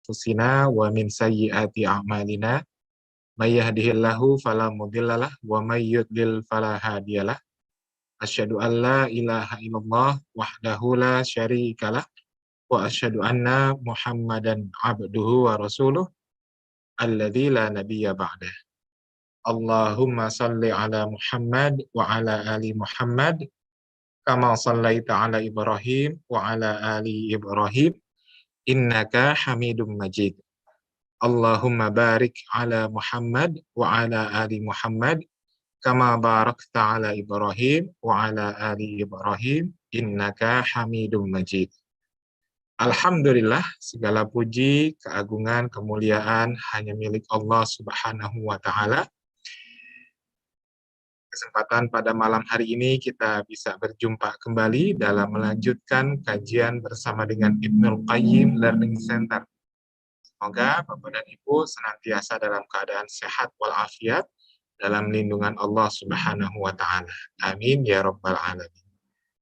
anfusina wa min sayyiati a'malina. May yahdihillahu fala mudhillalah wa may yudlil fala hadiyalah. Asyhadu an la ilaha illallah wahdahu la syarikalah wa asyhadu anna Muhammadan abduhu wa rasuluh alladzi la nabiyya ba'dah. Allahumma salli ala Muhammad wa ala ali Muhammad kama sallaita ala Ibrahim wa ala ali Ibrahim innaka Hamidum Majid. Allahumma barik ala Muhammad wa ala ali Muhammad kama barakta ala Ibrahim wa ala ali Ibrahim innaka Hamidum Majid. Alhamdulillah, segala puji, keagungan, kemuliaan hanya milik Allah Subhanahu wa taala. Kesempatan pada malam hari ini kita bisa berjumpa kembali dalam melanjutkan kajian bersama dengan Ibnul Qayyim Learning Center. Semoga Bapak dan Ibu senantiasa dalam keadaan sehat walafiat dalam lindungan Allah Subhanahu wa taala. Amin ya rabbal alamin.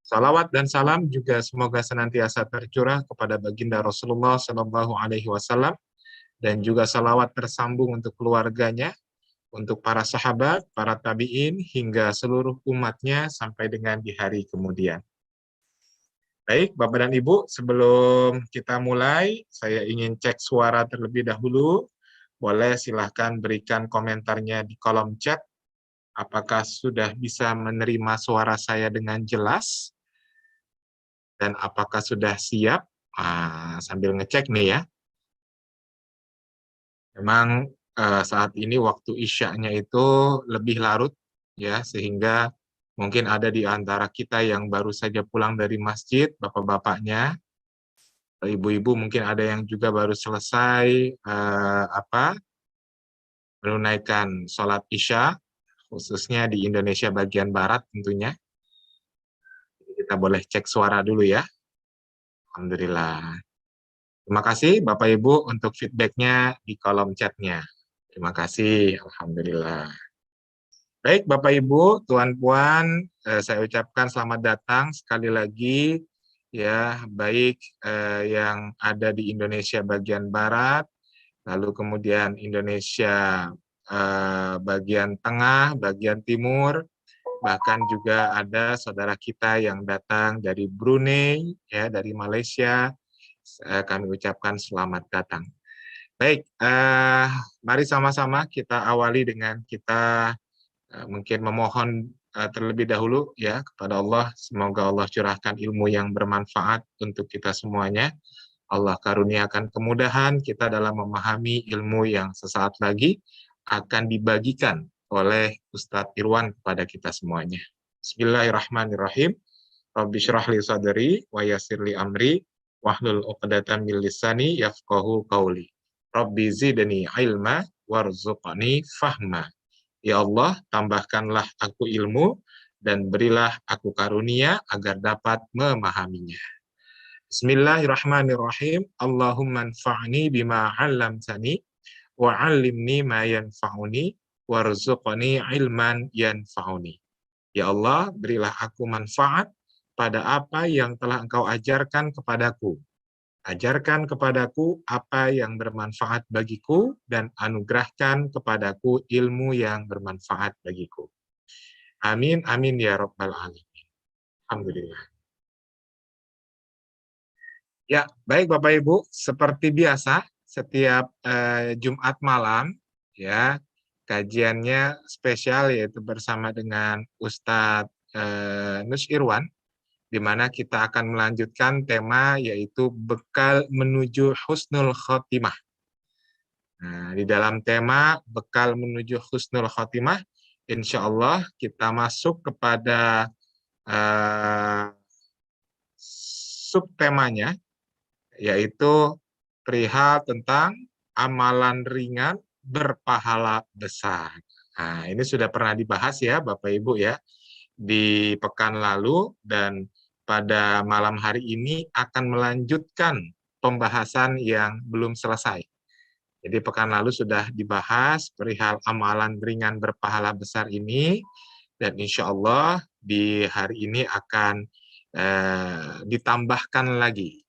Salawat dan salam juga semoga senantiasa tercurah kepada baginda Rasulullah Shallallahu alaihi wasallam dan juga salawat tersambung untuk keluarganya, untuk para sahabat, para tabi'in hingga seluruh umatnya sampai dengan di hari kemudian. Baik, Bapak dan Ibu, sebelum kita mulai, saya ingin cek suara terlebih dahulu. Boleh silahkan berikan komentarnya di kolom chat. Apakah sudah bisa menerima suara saya dengan jelas? Dan apakah sudah siap? Sambil ngecek nih ya. Memang saat ini waktu isya-nya itu lebih larut, ya, sehingga mungkin ada di antara kita yang baru saja pulang dari masjid, bapak-bapaknya, ibu-ibu mungkin ada yang juga baru selesai menunaikan sholat isya, khususnya di Indonesia bagian barat tentunya. Kita boleh cek suara dulu ya. Alhamdulillah. Terima kasih Bapak Ibu untuk feedbacknya di kolom chatnya. Terima kasih, Alhamdulillah. Baik Bapak Ibu, Tuan Puan, saya ucapkan selamat datang sekali lagi ya, baik yang ada di Indonesia bagian barat, lalu kemudian Indonesia bagian tengah, bagian timur, bahkan juga ada saudara kita yang datang dari Brunei, ya, dari Malaysia. Kami ucapkan selamat datang. Baik, mari sama-sama kita awali dengan kita mungkin memohon terlebih dahulu ya kepada Allah, semoga Allah curahkan ilmu yang bermanfaat untuk kita semuanya. Allah karuniakan kemudahan kita dalam memahami ilmu yang sesaat lagi akan dibagikan oleh Ustadz Irwan kepada kita semuanya. Bismillahirrahmanirrahim. Rabbi syrah li sadri wa yassir li amri wahlul 'uqdatam min lisani yafqahu qawli. Rabbi zidni ilma warzuqni fahma. Ya Allah, tambahkanlah aku ilmu dan berilah aku karunia agar dapat memahaminya. Bismillahirrahmanirrahim. Allahumma anfa'ni bima 'allamtani wa 'allimni ma yanfa'uni warzuqni ilman yanfa'uni. Ya Allah, berilah aku manfaat pada apa yang telah Engkau ajarkan kepadaku. Ajarkan kepadaku apa yang bermanfaat bagiku dan anugerahkan kepadaku ilmu yang bermanfaat bagiku. Amin, amin ya rabbal alamin. Alhamdulillah. Ya, baik Bapak Ibu, seperti biasa setiap Jumat malam ya, kajiannya spesial yaitu bersama dengan Ustadz Nus Irwan, di mana kita akan melanjutkan tema yaitu bekal menuju husnul khotimah. Nah, di dalam tema bekal menuju husnul khotimah, insya Allah kita masuk kepada subtemanya, yaitu perihal tentang amalan ringan berpahala besar. Nah, ini sudah pernah dibahas ya Bapak Ibu ya di pekan lalu, dan pada malam hari ini akan melanjutkan pembahasan yang belum selesai. Jadi pekan lalu sudah dibahas perihal amalan ringan berpahala besar ini, dan insya Allah di hari ini akan ditambahkan lagi.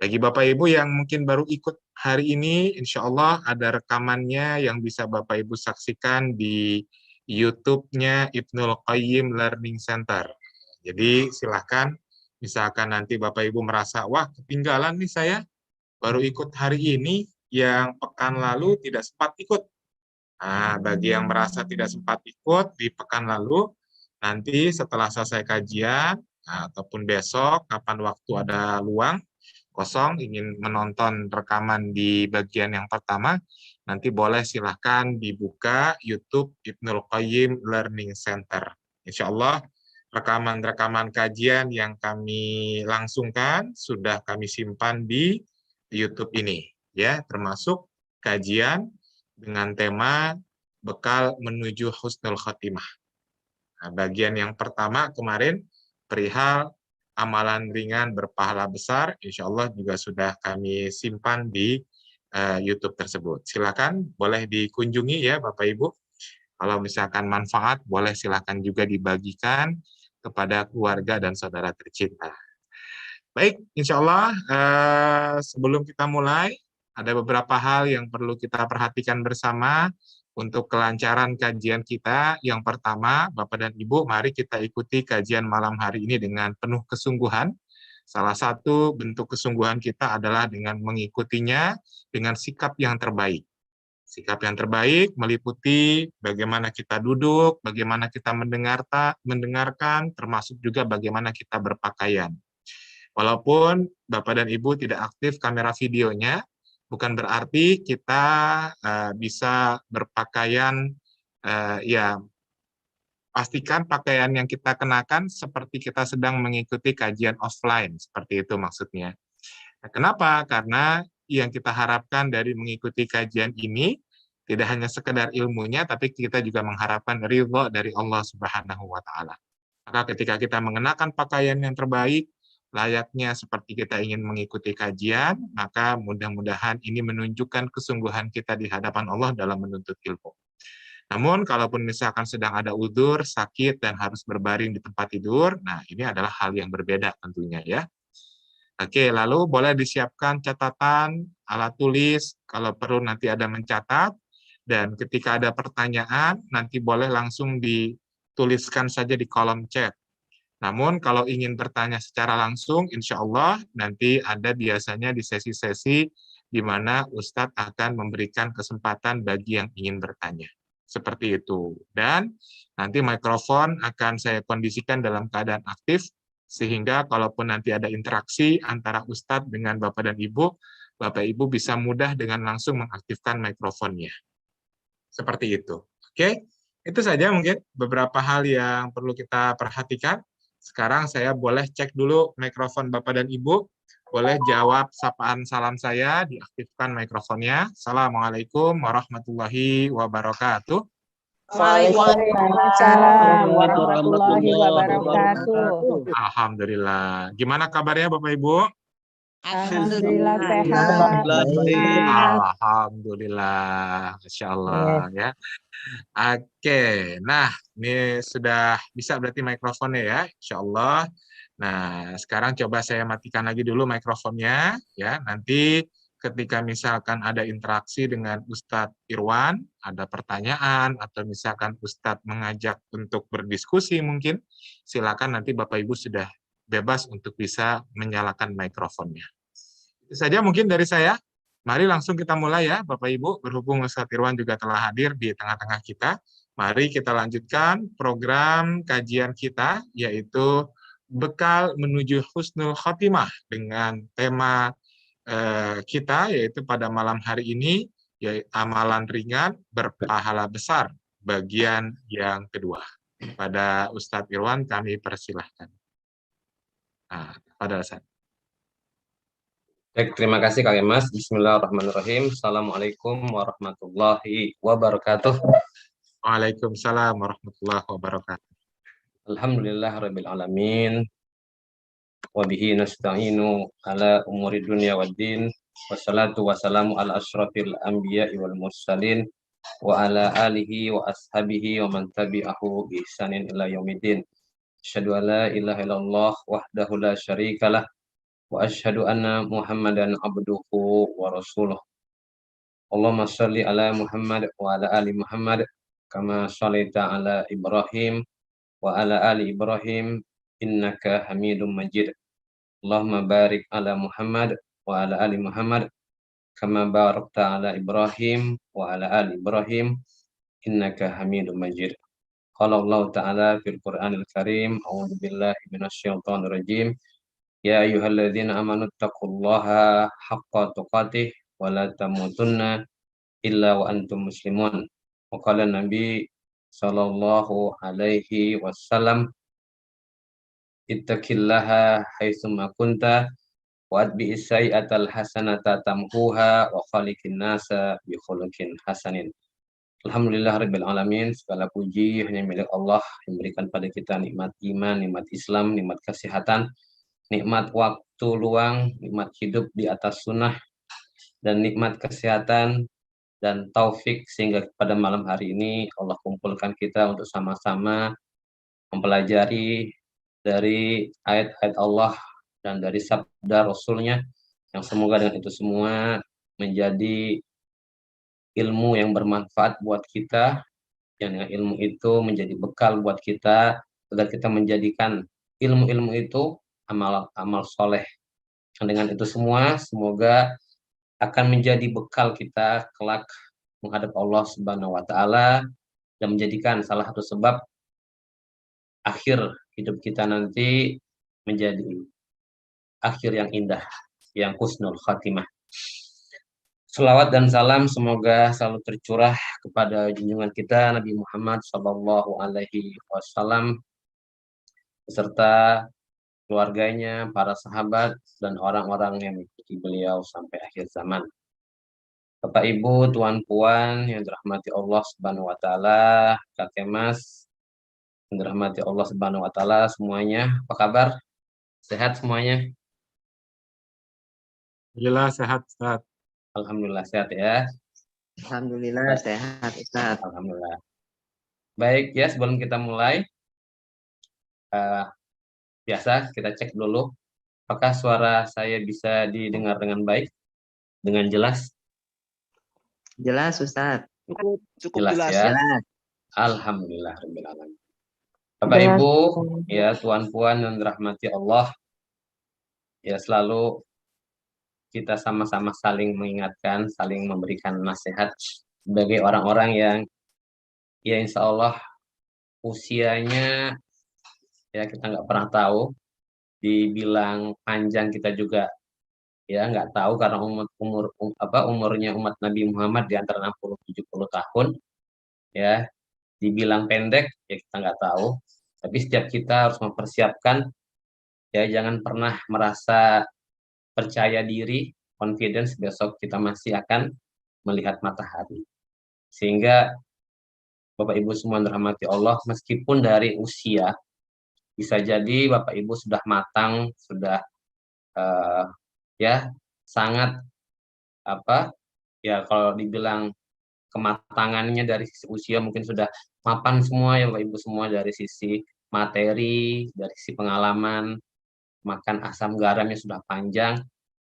Bagi Bapak Ibu yang mungkin baru ikut hari ini insya Allah ada rekamannya yang bisa Bapak Ibu saksikan di YouTube-nya Ibnul Qayyim Learning Center. Jadi silahkan, misalkan nanti Bapak Ibu merasa, wah ketinggalan nih saya, baru ikut hari ini, yang pekan lalu tidak sempat ikut. Nah, bagi yang merasa tidak sempat ikut di pekan lalu, nanti setelah selesai kajian, nah, ataupun besok, kapan waktu ada luang, kosong, ingin menonton rekaman di bagian yang pertama, nanti boleh silahkan dibuka YouTube Ibnul Qayyim Learning Center. Insya Allah, rekaman-rekaman kajian yang kami langsungkan sudah kami simpan di YouTube ini, ya, termasuk kajian dengan tema bekal menuju husnul khotimah. Nah, bagian yang pertama kemarin perihal amalan ringan berpahala besar, insya Allah juga sudah kami simpan di YouTube tersebut. Silakan boleh dikunjungi ya Bapak Ibu. Kalau misalkan manfaat, boleh silakan juga dibagikan kepada keluarga dan saudara tercinta. Baik, insya Allah sebelum kita mulai, ada beberapa hal yang perlu kita perhatikan bersama untuk kelancaran kajian kita. Yang pertama, Bapak dan Ibu, mari kita ikuti kajian malam hari ini dengan penuh kesungguhan. Salah satu bentuk kesungguhan kita adalah dengan mengikutinya dengan sikap yang terbaik. Sikap yang terbaik meliputi bagaimana kita duduk, bagaimana kita mendengarkan, termasuk juga bagaimana kita berpakaian. Walaupun Bapak dan Ibu tidak aktif kamera videonya, bukan berarti kita bisa berpakaian, ya pastikan pakaian yang kita kenakan seperti kita sedang mengikuti kajian offline, seperti itu maksudnya. Nah, kenapa? Karena yang kita harapkan dari mengikuti kajian ini, tidak hanya sekedar ilmunya, tapi kita juga mengharapkan ridho dari Allah Subhanahu wa Ta'ala. Maka ketika kita mengenakan pakaian yang terbaik, layaknya seperti kita ingin mengikuti kajian, maka mudah-mudahan ini menunjukkan kesungguhan kita di hadapan Allah dalam menuntut ilmu. Namun, kalaupun misalkan sedang ada udzur, sakit, dan harus berbaring di tempat tidur, nah ini adalah hal yang berbeda tentunya ya. Oke, lalu boleh disiapkan catatan, alat tulis, kalau perlu nanti ada mencatat, dan ketika ada pertanyaan, nanti boleh langsung dituliskan saja di kolom chat. Namun kalau ingin bertanya secara langsung, insya Allah nanti ada biasanya di sesi-sesi di mana Ustadz akan memberikan kesempatan bagi yang ingin bertanya. Seperti itu. Dan nanti mikrofon akan saya kondisikan dalam keadaan aktif, sehingga kalaupun nanti ada interaksi antara Ustadz dengan Bapak dan Ibu, Bapak Ibu bisa mudah dengan langsung mengaktifkan mikrofonnya. Seperti itu. Oke, itu saja mungkin beberapa hal yang perlu kita perhatikan. Sekarang saya boleh cek dulu mikrofon Bapak dan Ibu. Boleh jawab sapaan salam saya, diaktifkan mikrofonnya. Assalamualaikum warahmatullahi wabarakatuh. Waalaikumsalam warahmatullahi wabarakatuh. Alhamdulillah. Gimana kabarnya Bapak Ibu? Alhamdulillah sehat. Alhamdulillah, Masya Allah ya. Oke, nah ini sudah bisa berarti mikrofonnya ya, Insya Allah. Nah, sekarang coba saya matikan lagi dulu mikrofonnya ya. Nanti ketika misalkan ada interaksi dengan Ustadz Irwan, ada pertanyaan atau misalkan Ustadz mengajak untuk berdiskusi mungkin, silakan nanti Bapak Ibu sudah bebas untuk bisa menyalakan mikrofonnya. Itu saja mungkin dari saya. Mari langsung kita mulai ya Bapak Ibu, berhubung Ustadz Irwan juga telah hadir di tengah-tengah kita. Mari kita lanjutkan program kajian kita, yaitu bekal menuju husnul khotimah dengan tema kita, yaitu pada malam hari ini, yaitu amalan ringan berpahala besar, bagian yang kedua. Pada Ustadz Irwan kami persilahkan. Nah, pada saat Baik, terima kasih Kang Emas. Bismillahirrahmanirrahim. Assalamualaikum warahmatullahi wabarakatuh. Waalaikumsalam warahmatullahi wabarakatuh. Alhamdulillahirabbil alamin. Wa bihi nasta'inu ala umuri dunya waddin. Wassalatu wassalamu ala asyrafil anbiya'i wal mursalin wa ala alihi wa ashabihi wa man tabi'ahu bi ihsanin ila yaumiddin. Asyhadu an la ilaha illallah wahdahu la syarikalah wa asyhadu anna Muhammadan abduhu wa rasuluh. Allahumma sholli ala Muhammad wa ala ali Muhammad kama shallaita ala Ibrahim wa ala ali Ibrahim innaka Hamidum Majid. Allahumma barik ala Muhammad wa ala ali Muhammad kama barakta ala Ibrahim wa ala ali Ibrahim innaka Hamidum Majid. Qala Allah Ta'ala fil Qur'anil Karim, a'udzu billahi minasyaitonir rajim. Ya ayyuhalladzina amanu taqullaha haqqa tuqatih wa la tamutunna illa wa antum muslimun. Wa qala Nabi sallallahu alaihi wasallam, ittaqillaha haitsuma kunta wa atbi'is sayyi'atal hasanata tamhuha wa khaliqin nasa bi khuluqin hasanin. Alhamdulillah rabbil alamin, segala puji hanya milik Allah yang memberikan pada kita nikmat iman, nikmat Islam, nikmat kesehatan, nikmat waktu luang, nikmat hidup di atas sunnah, dan nikmat kesehatan dan taufik sehingga pada malam hari ini Allah kumpulkan kita untuk sama-sama mempelajari dari ayat-ayat Allah dan dari sabda Rasulnya, yang semoga dengan itu semua menjadi ilmu yang bermanfaat buat kita, yang dengan ilmu itu menjadi bekal buat kita agar kita menjadikan ilmu-ilmu itu amal soleh. Dan dengan itu semua semoga akan menjadi bekal kita kelak menghadap Allah Subhanahu wa Ta'ala, dan menjadikan salah satu sebab akhir hidup kita nanti menjadi akhir yang indah, yang husnul khatimah. Selawat dan salam semoga selalu tercurah kepada junjungan kita Nabi Muhammad Sallallahu Alaihi Wasallam beserta keluarganya, para sahabat, dan orang-orang yang mengikuti beliau sampai akhir zaman. Bapak Ibu, Tuan Puan yang dirahmati Allah Subhanahu wa Ta'ala, Kakek Mas yang dirahmati Allah Subhanahu wa Ta'ala semuanya, apa kabar? Sehat semuanya? Alhamdulillah sehat, Ustaz. Alhamdulillah sehat ya. Alhamdulillah sehat Ustaz. Alhamdulillah. Baik ya, sebelum kita mulai, biasa kita cek dulu apakah suara saya bisa didengar dengan baik, dengan jelas. Jelas Ustaz. Cukup jelas ya. Jelas. Alhamdulillah rabbil alamin. Bapak Ibu, ya Tuan Puan yang dirahmati Allah, ya selalu kita sama-sama saling mengingatkan, saling memberikan nasihat sebagai orang-orang yang ya insya Allah usianya ya kita nggak pernah tahu, dibilang panjang kita juga ya nggak tahu, karena umurnya umat Nabi Muhammad di antara 60-70 tahun ya. Dibilang pendek ya kita nggak tahu, tapi setiap kita harus mempersiapkan ya, jangan pernah merasa percaya diri, confidence besok kita masih akan melihat matahari. Sehingga Bapak Ibu semua dirahmati Allah, meskipun dari usia bisa jadi Bapak Ibu sudah matang, sudah ya sangat ya kalau dibilang kematangannya dari sisi usia mungkin sudah mapan semua ya Bapak Ibu semua, dari sisi materi, dari sisi pengalaman, makan asam garamnya sudah panjang.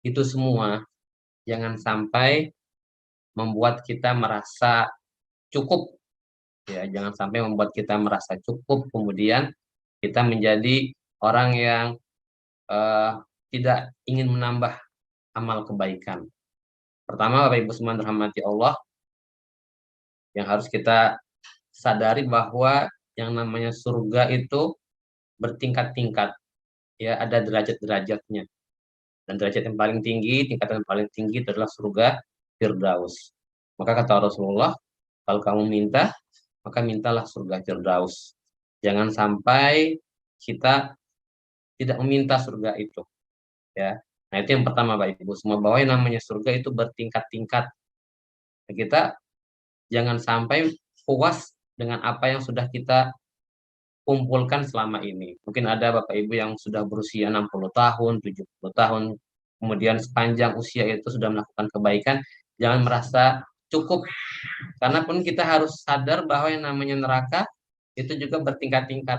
Itu semua jangan sampai membuat kita merasa cukup ya, jangan sampai membuat kita merasa cukup kemudian kita menjadi orang yang tidak ingin menambah amal kebaikan. Pertama, Bapak Ibu semua dirahmati Allah, yang harus kita sadari bahwa yang namanya surga itu bertingkat-tingkat ya, ada derajat-derajatnya. Dan derajat yang paling tinggi, tingkatan yang paling tinggi adalah surga Firdaus. Maka kata Rasulullah, kalau kamu minta, maka mintalah surga Firdaus. Jangan sampai kita tidak meminta surga itu. Ya. Nah itu yang pertama Bapak Ibu semua, bahwa yang namanya surga itu bertingkat-tingkat. Nah, kita jangan sampai puas dengan apa yang sudah kita kumpulkan selama ini. Mungkin ada Bapak Ibu yang sudah berusia 60 tahun, 70 tahun, kemudian sepanjang usia itu sudah melakukan kebaikan. Jangan merasa cukup, karena pun kita harus sadar bahwa yang namanya neraka itu juga bertingkat-tingkat.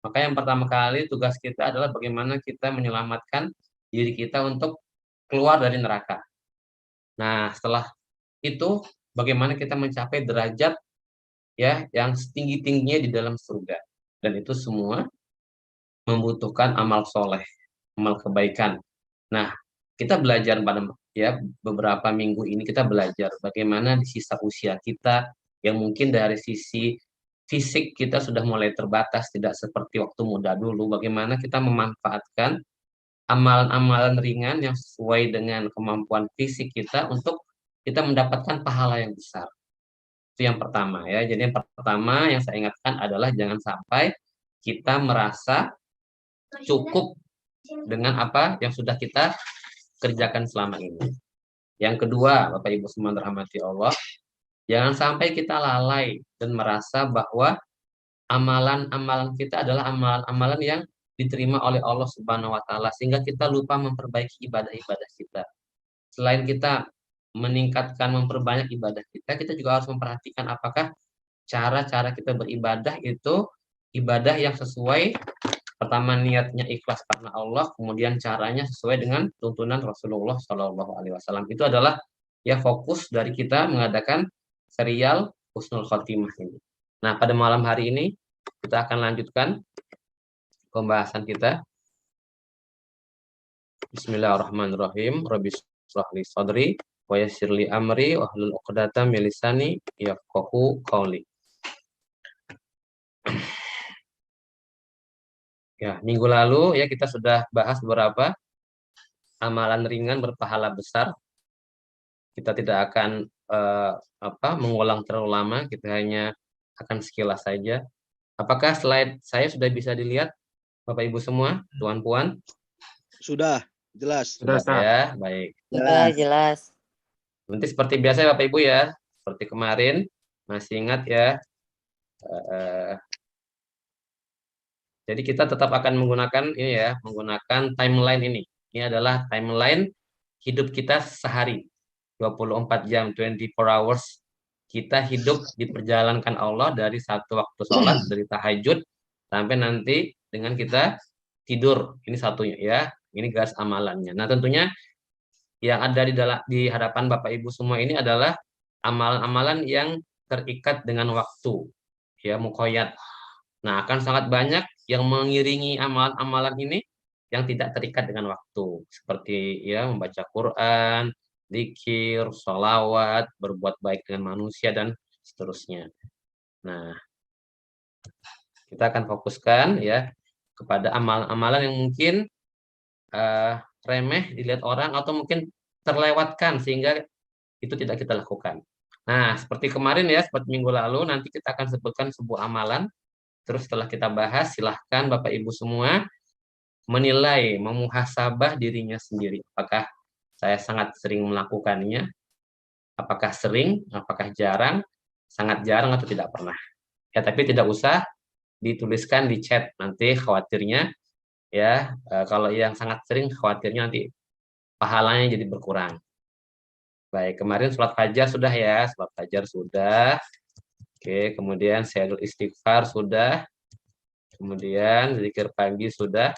Maka yang pertama kali tugas kita adalah bagaimana kita menyelamatkan diri kita untuk keluar dari neraka. Nah, setelah itu bagaimana kita mencapai derajat ya yang setinggi-tingginya di dalam surga. Dan itu semua membutuhkan amal soleh, amal kebaikan. Nah, kita belajar pada ya beberapa minggu ini kita belajar bagaimana di sisa usia kita yang mungkin dari sisi fisik kita sudah mulai terbatas, tidak seperti waktu muda dulu, bagaimana kita memanfaatkan amalan-amalan ringan yang sesuai dengan kemampuan fisik kita untuk kita mendapatkan pahala yang besar. Itu yang pertama ya. Jadi yang pertama yang saya ingatkan adalah jangan sampai kita merasa cukup dengan apa yang sudah kita kerjakan selama ini. Yang kedua, Bapak Ibu semua dirahmati Allah, jangan sampai kita lalai dan merasa bahwa amalan-amalan kita adalah amalan-amalan yang diterima oleh Allah Subhanahu wa taala sehingga kita lupa memperbaiki ibadah-ibadah kita. Selain kita meningkatkan memperbanyak ibadah kita juga harus memperhatikan apakah cara-cara kita beribadah itu ibadah yang sesuai. Pertama niatnya ikhlas karena Allah, kemudian caranya sesuai dengan tuntunan Rasulullah Shallallahu Alaihi Wasallam. Itu adalah ya fokus dari kita mengadakan serial Husnul Khotimah ini. Nah, pada malam hari ini kita akan lanjutkan pembahasan kita. Bismillahirrahmanirrahim. Rabbi shrah li sadri wa yassir li amri wa hlul 'uqdatam min lisani yafqahu qawli. Ya, minggu lalu ya kita sudah bahas beberapa amalan ringan berpahala besar. Kita tidak akan mengulang terlalu lama, kita hanya akan sekilas saja. Apakah slide saya sudah bisa dilihat Bapak Ibu semua, tuan-puan? Sudah, jelas. Sudah, Ustaz. Ya, baik. Jelas. Jelas. Nanti seperti biasa Bapak Ibu ya, seperti kemarin, masih ingat ya. Jadi kita tetap akan menggunakan ini ya, menggunakan timeline ini. Ini adalah timeline hidup kita sehari. 24 jam, 24 hours. Kita hidup diperjalankan Allah dari satu waktu sholat, dari tahajud, sampai nanti dengan kita tidur. Ini satunya ya, ini garis amalannya. Nah tentunya yang ada di hadapan Bapak Ibu semua ini adalah amalan-amalan yang terikat dengan waktu. Ya, muqayyad. Nah, akan sangat banyak yang mengiringi amalan-amalan ini yang tidak terikat dengan waktu. Seperti ya membaca Quran, zikir, sholawat, berbuat baik dengan manusia, dan seterusnya. Nah, kita akan fokuskan ya kepada amalan-amalan yang mungkin remeh dilihat orang atau mungkin terlewatkan sehingga itu tidak kita lakukan. Nah, seperti kemarin ya, seperti minggu lalu, nanti kita akan sebutkan sebuah amalan. Terus setelah kita bahas, silahkan Bapak Ibu semua menilai, memuhasabah dirinya sendiri. Apakah saya sangat sering melakukannya? Apakah sering? Apakah jarang? Sangat jarang atau tidak pernah? Ya, tapi tidak usah dituliskan di chat. Nanti khawatirnya, ya, kalau yang sangat sering, khawatirnya nanti pahalanya jadi berkurang. Baik, kemarin sholat fajar sudah ya, sholat fajar sudah. Oke, kemudian syahidul istighfar sudah. Kemudian zikir pagi sudah.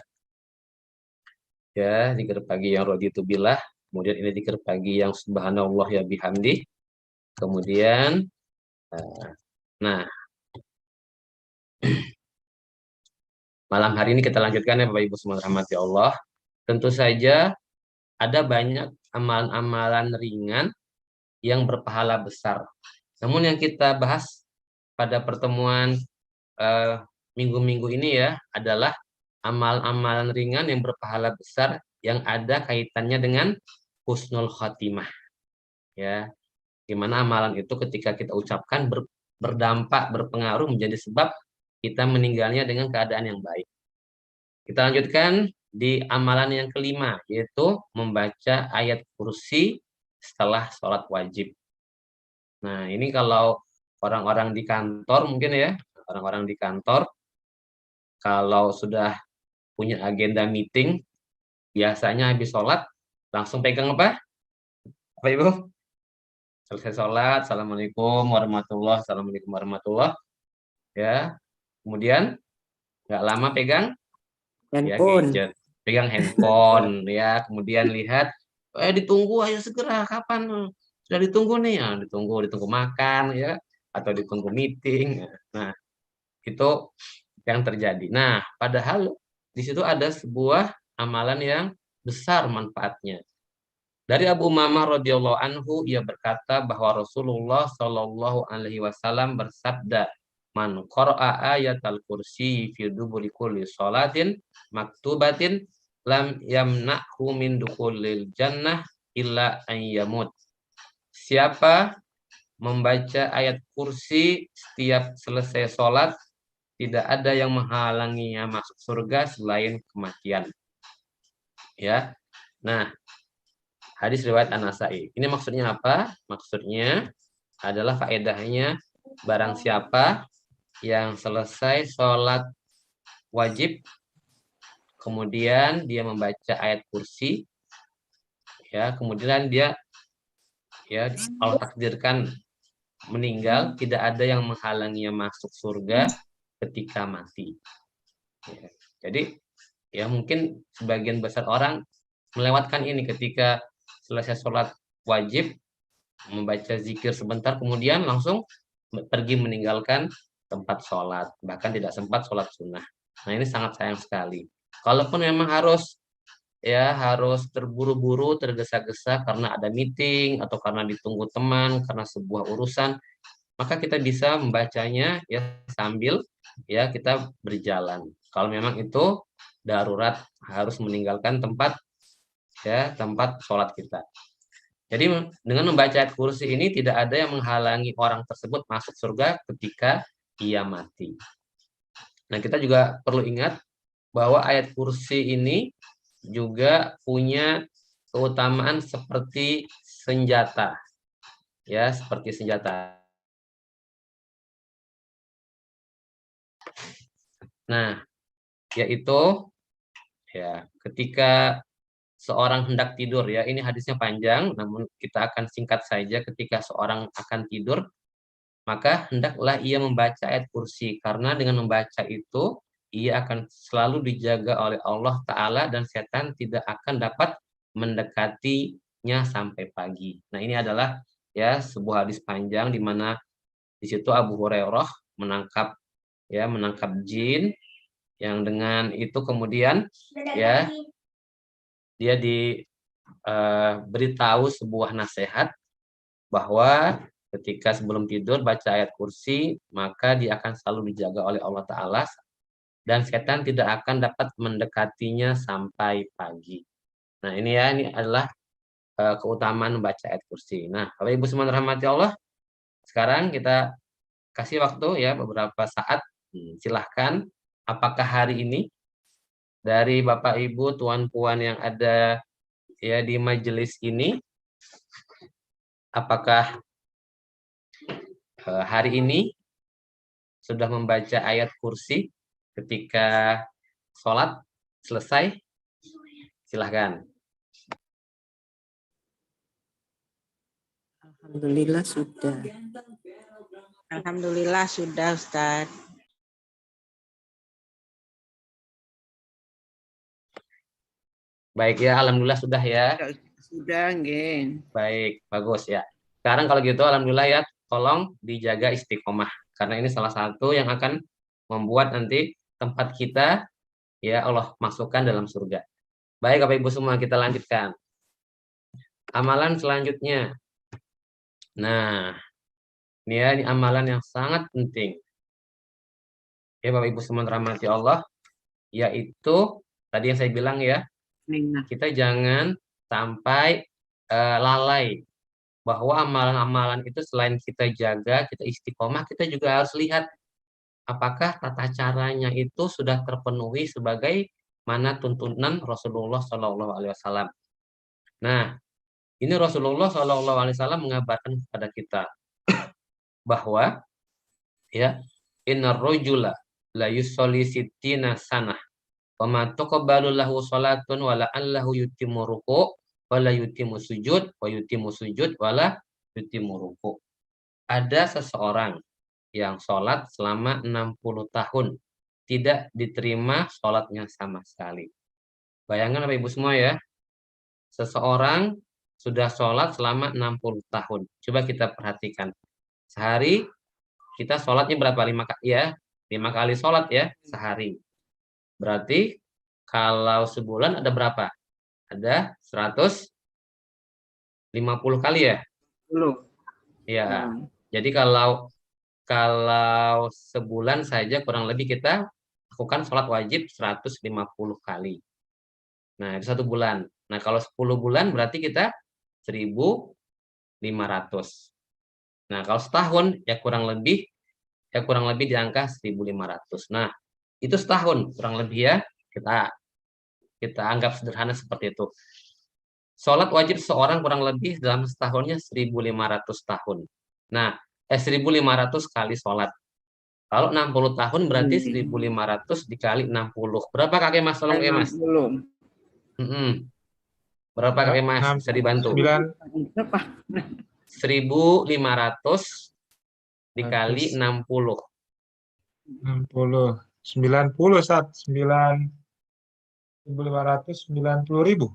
Ya, zikir pagi yang raditu billah. Kemudian ini zikir pagi yang subhanallah ya bihamdi. Kemudian nah malam hari ini kita lanjutkan ya Bapak Ibu semua rahmati Allah. Tentu saja ada banyak amalan-amalan ringan yang berpahala besar. Namun yang kita bahas pada pertemuan minggu-minggu ini ya adalah amalan-amalan ringan yang berpahala besar yang ada kaitannya dengan husnul khotimah. Ya, gimana amalan itu ketika kita ucapkan berdampak, berpengaruh menjadi sebab kita meninggalnya dengan keadaan yang baik. Kita lanjutkan di amalan yang kelima, yaitu membaca ayat kursi setelah sholat wajib. Nah, ini kalau orang-orang di kantor mungkin ya, orang-orang di kantor kalau sudah punya agenda meeting, biasanya habis sholat langsung pegang apa? Apa Ibu? Selesai sholat, Assalamualaikum warahmatullahi. Ya, kemudian nggak lama pegang Handphone. ya gadget, pegang handphone ya, kemudian lihat, ditunggu ayo segera, kapan sudah ditunggu nih, ya, ditunggu makan ya, atau ditunggu meeting. Nah, itu yang terjadi. Nah, padahal di situ ada sebuah amalan yang besar manfaatnya. Dari Abu Umamah radhiyallahu anhu, ia berkata bahwa Rasulullah Shallallahu alaihi wasallam bersabda, "Man qara'a ayatal kursi fi duburi kulli sholatin maktubatin lam yamna'hu min dukhulil jannah illa an yamut." Siapa membaca ayat kursi setiap selesai sholat, tidak ada yang menghalanginya masuk surga selain kematian. Ya. Nah, hadis riwayat An-Nasa'i. Ini maksudnya apa? Maksudnya adalah faedahnya barang siapa yang selesai sholat wajib, kemudian dia membaca ayat kursi, ya, kemudian dia ya Allah takdirkan meninggal, tidak ada yang menghalanginya masuk surga ketika mati. Ya. Jadi ya mungkin sebagian besar orang melewatkan ini ketika selesai sholat wajib, membaca zikir sebentar, kemudian langsung pergi meninggalkan tempat sholat, bahkan tidak sempat sholat sunnah. Nah, ini sangat sayang sekali. Kalaupun memang harus terburu-buru, tergesa-gesa karena ada meeting atau karena ditunggu teman, karena sebuah urusan, maka kita bisa membacanya ya sambil ya kita berjalan. Kalau memang itu darurat harus meninggalkan tempat sholat kita. Jadi dengan membaca ayat kursi ini tidak ada yang menghalangi orang tersebut masuk surga ketika ia mati. Nah, kita juga perlu ingat bahwa ayat kursi ini juga punya keutamaan seperti senjata. Ya, seperti senjata. Nah, yaitu ya ketika seorang hendak tidur, ya ini hadisnya panjang, namun kita akan singkat saja. Ketika seorang akan tidur, maka hendaklah ia membaca ayat kursi, karena dengan membaca itu ia akan selalu dijaga oleh Allah Ta'ala dan setan tidak akan dapat mendekatinya sampai pagi. Nah, ini adalah ya sebuah hadis panjang di mana di situ Abu Hurairah menangkap jin, yang dengan itu kemudian ya dia diberitahu sebuah nasihat bahwa ketika sebelum tidur baca ayat kursi, maka dia akan selalu dijaga oleh Allah Ta'ala dan setan tidak akan dapat mendekatinya sampai pagi. Nah, ini adalah keutamaan membaca ayat kursi. Nah, Bapak Ibu semua rahmati Allah, sekarang kita kasih waktu ya beberapa saat. Silahkan, apakah hari ini dari Bapak Ibu, Tuan Puan yang ada ya di majelis ini, apakah hari ini sudah membaca ayat kursi ketika sholat selesai? Silahkan. Alhamdulillah sudah. Alhamdulillah sudah, Ustaz. Baik ya, alhamdulillah sudah ya. Sudah, nggih. Baik, bagus ya. Sekarang kalau gitu alhamdulillah ya, tolong dijaga istiqomah karena ini salah satu yang akan membuat nanti tempat kita ya Allah masukkan dalam surga. Baik Bapak Ibu semua, kita lanjutkan. Amalan selanjutnya. Nah, ini amalan yang sangat penting. Ya Bapak Ibu semua rahmati Allah, yaitu tadi yang saya bilang ya, kita jangan sampai lalai bahwa amalan-amalan itu selain kita jaga, kita istiqomah, kita juga harus lihat apakah tata caranya itu sudah terpenuhi sebagai mana tuntunan Rasulullah Shallallahu Alaihi Wasallam. Nah, ini Rasulullah Shallallahu Alaihi Wasallam mengabarkan kepada kita bahwa ya innar rajula la yusolli sittina sanah wa ma taqabbalu lahu salatun wa la allahu yutimmu ruku' wa la yutimmu sujud wa yutimmu sujud wa la yutimmu ruku'. Ada seseorang yang sholat selama 60 tahun tidak diterima sholatnya sama sekali. Bayangkan Bapak Ibu semua ya, seseorang sudah sholat selama 60 tahun. Coba kita perhatikan. Sehari kita sholatnya berapa? 5 kali ya. 5 kali sholat ya sehari. Berarti kalau sebulan ada berapa? Ada 150 kali ya? Belum. Ya. Jadi kalau sebulan saja kurang lebih kita lakukan sholat wajib 150 kali. Nah, itu 1 bulan. Nah, kalau 10 bulan berarti kita 1.500. Nah, kalau setahun ya kurang lebih di angka 1.500. Nah, itu setahun kurang lebih ya. Kita anggap sederhana seperti itu. Sholat wajib seorang kurang lebih dalam setahunnya 1.500 tahun. Nah, 1.500 kali sholat. Kalau 60 tahun berarti 1.500 dikali 60. Berapa kakek Mas? Tolong kakek Mas. Belum. Berapa kakek Mas? Bisa dibantu? 1.500 dikali 60. 60. 90 saat 9.590.000.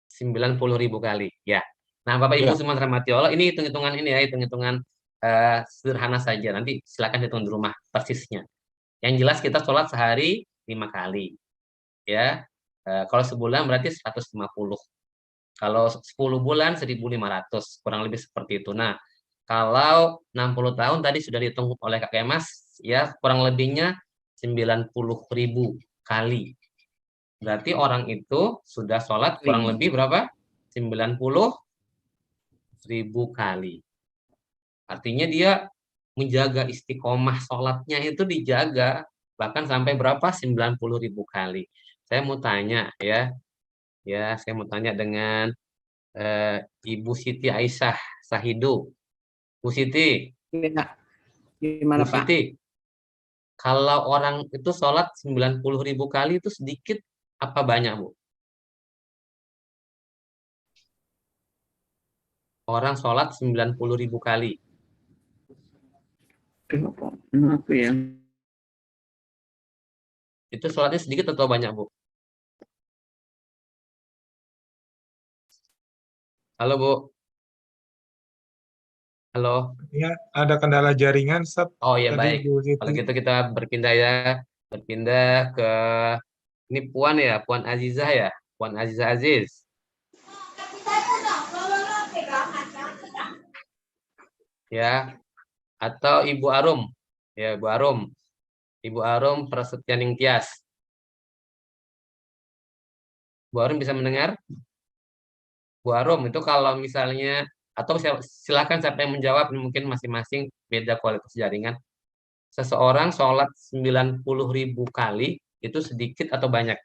90.000 kali. Ya. Nah, Bapak Ibu semua dirahmati Allah, ini hitung-hitungan ini ya, hitung-hitungan sederhana saja. Nanti silakan hitung di rumah persisnya. Yang jelas kita sholat sehari 5 kali. Ya. Kalau sebulan berarti 150. Kalau 10 bulan 1.500, kurang lebih seperti itu. Nah, kalau 60 tahun tadi sudah dihitung oleh Kak Kemas, ya kurang lebihnya 90.000 kali. Berarti orang itu sudah sholat kurang lebih berapa? 90.000 kali. Artinya dia menjaga istiqomah sholatnya itu dijaga, bahkan sampai berapa? 90.000 kali. Saya mau tanya ya, saya mau tanya dengan Ibu Siti Aisyah Sahidu. Bu Siti, Gimana, Bu Pak? Siti, kalau orang itu sholat 90.000 kali itu sedikit apa banyak, Bu? Orang sholat 90.000 kali. Aku ya. Itu sholatnya sedikit atau banyak, Bu? Halo, Bu. Halo. Ya, ada kendala jaringan, Ustaz. Oh ya, Tadi baik. Bu Kalau Siti. gitu kita berpindah ya. Berpindah ke ini Puan ya, Puan Azizah ya. Puan Azizah Aziz. Ya, atau Ibu Arum. Ya, Ibu Arum. Ibu Arum Prasetyaning Tias. Bu Arum bisa mendengar? Bu Arum, itu kalau misalnya, atau silakan siapa yang menjawab, mungkin masing-masing beda kualitas jaringan. Seseorang sholat 90.000 kali, itu sedikit atau banyak?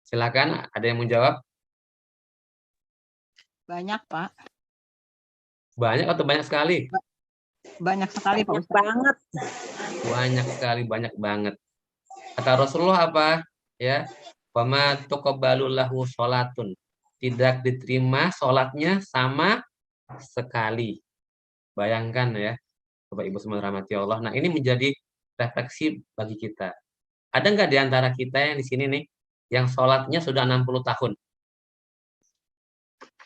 Silakan, ada yang menjawab? Banyak, Pak. Banyak atau banyak sekali? Banyak sekali, Pak Ustaz. Banget. Banyak sekali, banyak banget. Kata Rasulullah apa? Ya, wama tuqabbalu lahu sholatun. Tidak diterima sholatnya sama sekali. Bayangkan ya, Bapak Ibu semua rahmati Allah. Nah, ini menjadi refleksi bagi kita. Ada nggak di antara kita yang di sini nih, yang sholatnya sudah 60 tahun?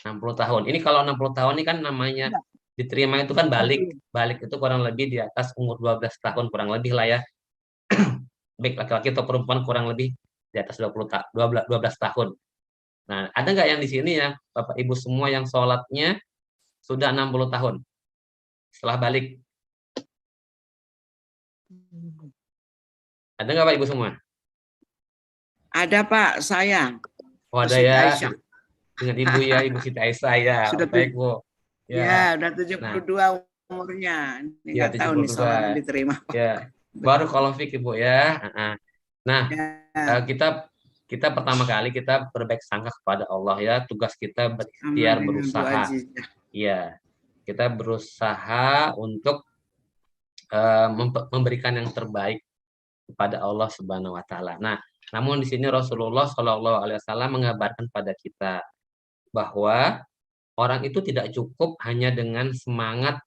60 tahun. Ini kalau 60 tahun ini kan namanya diterima itu kan balik. Balik itu kurang lebih di atas umur 12 tahun, kurang lebih lah ya. Baik laki-laki atau perempuan kurang lebih di atas 12 tahun. Nah, ada nggak yang di sini ya, Bapak Ibu semua yang sholatnya sudah 60 tahun setelah balik? Ada nggak Pak Ibu semua? Ada, Pak, saya. Oh, ada Siti ya. Aisyah. Dengan Ibu ya, Ibu Siti Aisyah ya. Sudah Baik, Bu. Ya, udah 72 umurnya. Ini Ya, nggak tahu nih 72. sholatnya diterima. Ya. Baru kalau fikih, Bu ya. Nah, Ya, kita pertama kali kita berbaik sangka kepada Allah ya. Tugas kita berikhtiar, aman dengan Bu berusaha. Azizah. Iya. Kita berusaha untuk memberikan yang terbaik kepada Allah Subhanahu wa taala. Nah, namun di sini Rasulullah Shallallahu alaihi wasallam mengabarkan pada kita bahwa orang itu tidak cukup hanya dengan semangat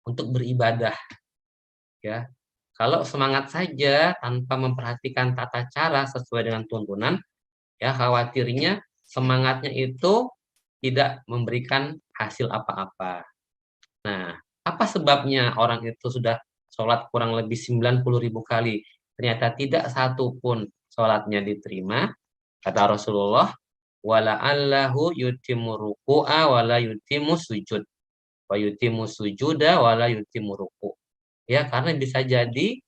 untuk beribadah. Ya. Kalau semangat saja tanpa memperhatikan tata cara sesuai dengan tuntunan, Ya, khawatirnya semangatnya itu tidak memberikan hasil apa-apa. Nah, apa sebabnya orang itu sudah sholat kurang lebih 90.000 kali, ternyata tidak satu pun sholatnya diterima? Kata Rasulullah, wala'allahu yutimu ruku'a wala yutimu sujud, wa yutimu sujuda wala yutimu ruku'. Ya, karena bisa jadi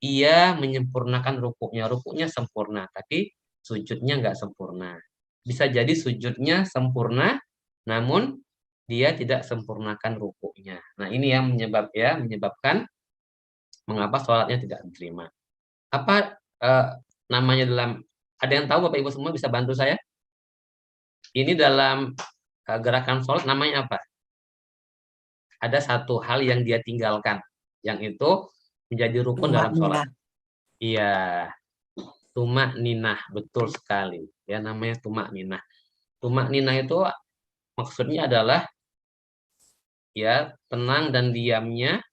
ia menyempurnakan rukuknya sempurna, tapi sujudnya nggak sempurna. Bisa jadi sujudnya sempurna, namun dia tidak sempurnakan rukuknya. Nah, ini yang menyebabkan mengapa sholatnya tidak diterima. Apa namanya ada yang tahu Bapak Ibu semua bisa bantu saya? Ini dalam gerakan sholat namanya apa? Ada satu hal yang dia tinggalkan, yang itu menjadi rukun dalam sholat. Iya, tumak ninah, betul sekali. Ya, namanya tumak ninah. Tumak ninah itu maksudnya adalah ya tenang dan diamnya,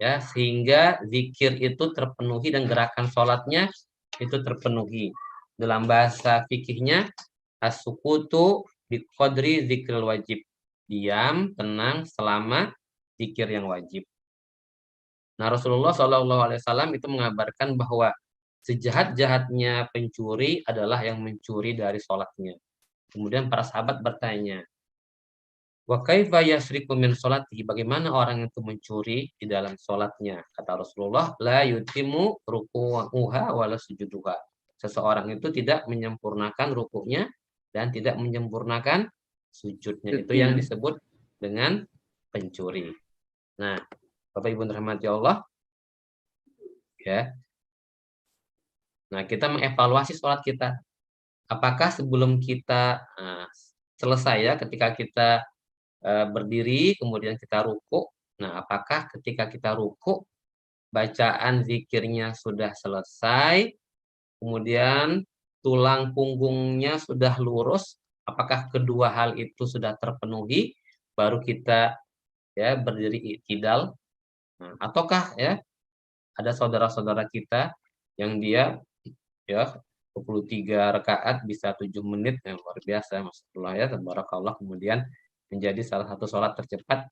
ya, sehingga zikir itu terpenuhi dan gerakan sholatnya itu terpenuhi. Dalam bahasa fikihnya, as-sukutu biqadri zikril wajib. Diam, tenang selama zikir yang wajib. Nah, Rasulullah SAW itu mengabarkan bahwa sejahat-jahatnya pencuri adalah yang mencuri dari sholatnya. Kemudian para sahabat bertanya, wa kaifa yasriqu min sholatihi, bagaimana orang itu mencuri di dalam sholatnya? Kata Rasulullah, la yutimu ruku'uha wala sujuduha. Seseorang itu tidak menyempurnakan rukuknya dan tidak menyempurnakan sujudnya. Itu yang disebut dengan pencuri. Nah, Bapak Ibu rahmati Allah, ya. Nah, kita mengevaluasi sholat kita. Apakah sebelum kita selesai, ya, ketika kita berdiri, kemudian kita ruku. Nah, apakah ketika kita ruku, bacaan zikirnya sudah selesai, kemudian tulang punggungnya sudah lurus, apakah kedua hal itu sudah terpenuhi, baru kita ya berdiri i'tidal. Nah, ataukah ya ada saudara-saudara kita yang dia ya 23 rakaat bisa 7 menit, yang luar biasa, masyaallah ya, tabarakallah, kemudian menjadi salah satu sholat tercepat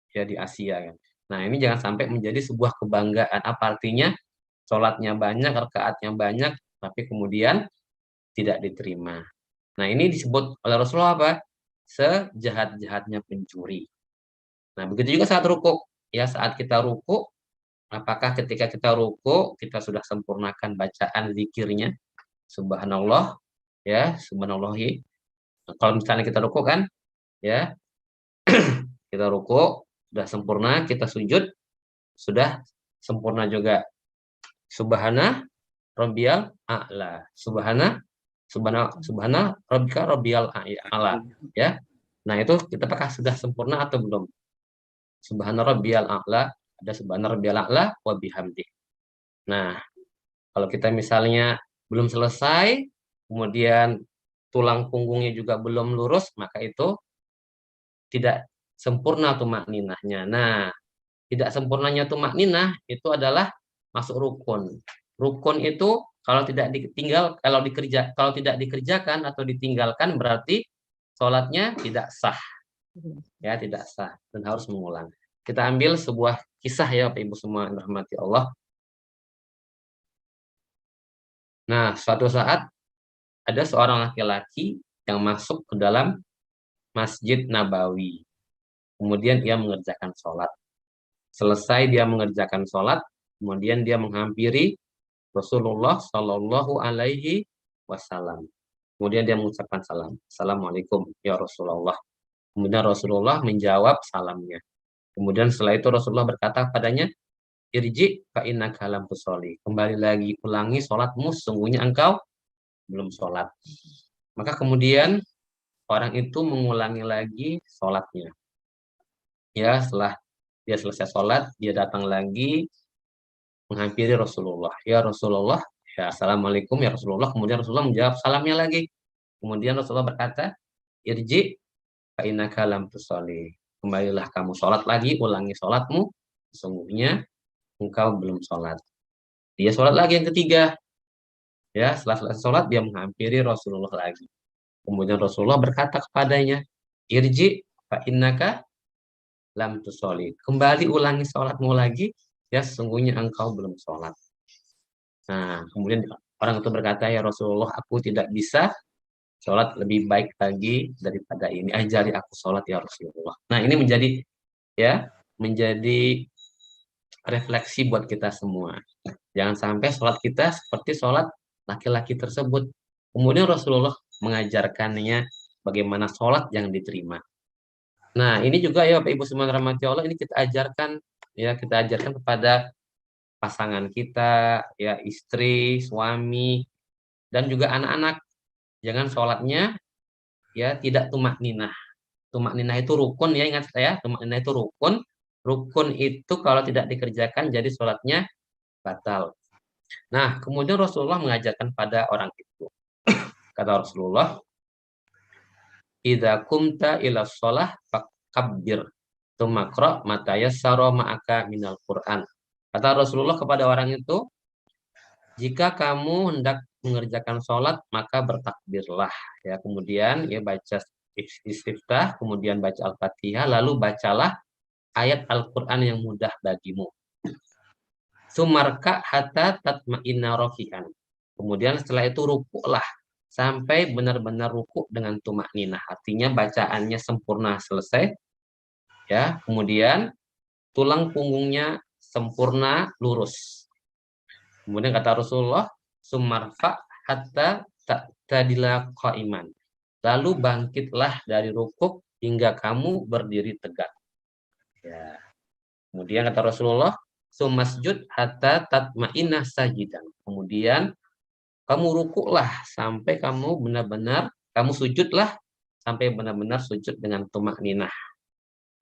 ya di Asia kan. Nah, ini jangan sampai menjadi sebuah kebanggaan. Apa artinya? Sholatnya banyak, rakaatnya banyak, tapi kemudian tidak diterima. Nah, ini disebut oleh Rasulullah apa? Sejahat-jahatnya pencuri. Nah, begitu juga saat ruku. Ya, saat kita ruku, apakah ketika kita ruku kita sudah sempurnakan bacaan zikirnya? Subhanallah, ya, subhanallahi. Nah, kalau misalnya kita ruku kan, ya, kita ruku sudah sempurna, kita sujud sudah sempurna juga. Subhana rabbiyal a'la. Subhana rabbika rabbiyal a'la, ya. Nah, itu kita apakah sudah sempurna atau belum? Subhana rabbiyal a'la, ada subhana rabbiyal a'la wa bihamdi. Nah, kalau kita misalnya belum selesai, kemudian tulang punggungnya juga belum lurus, maka itu tidak sempurna tumak ninahnya. Nah, tidak sempurnanya tumak ninah itu adalah masuk rukun. Rukun itu kalau tidak dikerjakan atau ditinggalkan berarti sholatnya tidak sah. Ya, tidak sah dan harus mengulang. Kita ambil sebuah kisah ya Bapak Ibu semua yang dirahmati Allah. Nah, suatu saat ada seorang laki-laki yang masuk ke dalam Masjid Nabawi. Kemudian dia mengerjakan sholat. Selesai dia mengerjakan sholat, kemudian dia menghampiri Rasulullah Shallallahu Alaihi Wasallam. Kemudian dia mengucapkan salam. Assalamualaikum ya Rasulullah. Kemudian Rasulullah menjawab salamnya. Kemudian setelah itu Rasulullah berkata padanya, irji fa innaka lam tusolli. Kembali lagi, ulangi sholatmu, sungguhnya engkau belum sholat. Maka kemudian orang itu mengulangi lagi sholatnya. Ya, setelah dia selesai sholat, dia datang lagi menghampiri Rasulullah. Ya Rasulullah, ya Assalamualaikum ya Rasulullah. Kemudian Rasulullah menjawab salamnya lagi. Kemudian Rasulullah berkata, irji fa innaka lam tusolli. Kembalilah kamu sholat lagi, ulangi sholatmu, sesungguhnya engkau belum sholat. Dia sholat lagi yang ketiga. Ya, setelah selesai sholat dia menghampiri Rasulullah lagi. Kemudian Rasulullah berkata kepadanya, irji fa innaka lam tusolli. Kembali ulangi sholatmu lagi, ya sesungguhnya engkau belum sholat. Nah, kemudian orang itu berkata, ya Rasulullah, aku tidak bisa sholat lebih baik lagi daripada ini. Ajari aku sholat ya Rasulullah. Nah, ini menjadi refleksi buat kita semua. Jangan sampai sholat kita seperti sholat laki-laki tersebut. Kemudian Rasulullah mengajarkannya bagaimana sholat yang diterima. Nah, ini juga ya Bapak Ibu semua rahmati Allah, ini kita ajarkan kepada pasangan kita, ya istri, suami, dan juga anak-anak. Jangan sholatnya ya tidak tumak ninah. Tumak ninah itu rukun ya, ingat saya, tumak ninah itu rukun. Rukun itu kalau tidak dikerjakan jadi sholatnya batal. Nah, kemudian Rasulullah mengajarkan pada orang itu. Kata Rasulullah, idza kumta ila shalah fakabbir tumakra mata yassara ma'aka minal Qur'an. Kata Rasulullah kepada orang itu, jika kamu hendak mengerjakan sholat maka bertakbirlah, ya. Kemudian ya baca istiftah, kemudian baca Al-Fatihah, lalu bacalah ayat Al-Qur'an yang mudah bagimu. Sumarka hatta tatma'inna rafi'an. Kemudian setelah itu rukuklah sampai benar-benar rukuk dengan tumak ninah. Artinya bacaannya sempurna selesai. Ya, kemudian tulang punggungnya sempurna lurus. Kemudian kata Rasulullah, sumarfa hatta ta'tadila qa'iman. Lalu bangkitlah dari rukuk hingga kamu berdiri tegak. Ya. Kemudian kata Rasulullah, sumasjud hatta tatma'inna sajidan. Kemudian kamu rukuklah sampai kamu benar-benar, kamu sujudlah sampai benar-benar sujud dengan tumak ninah.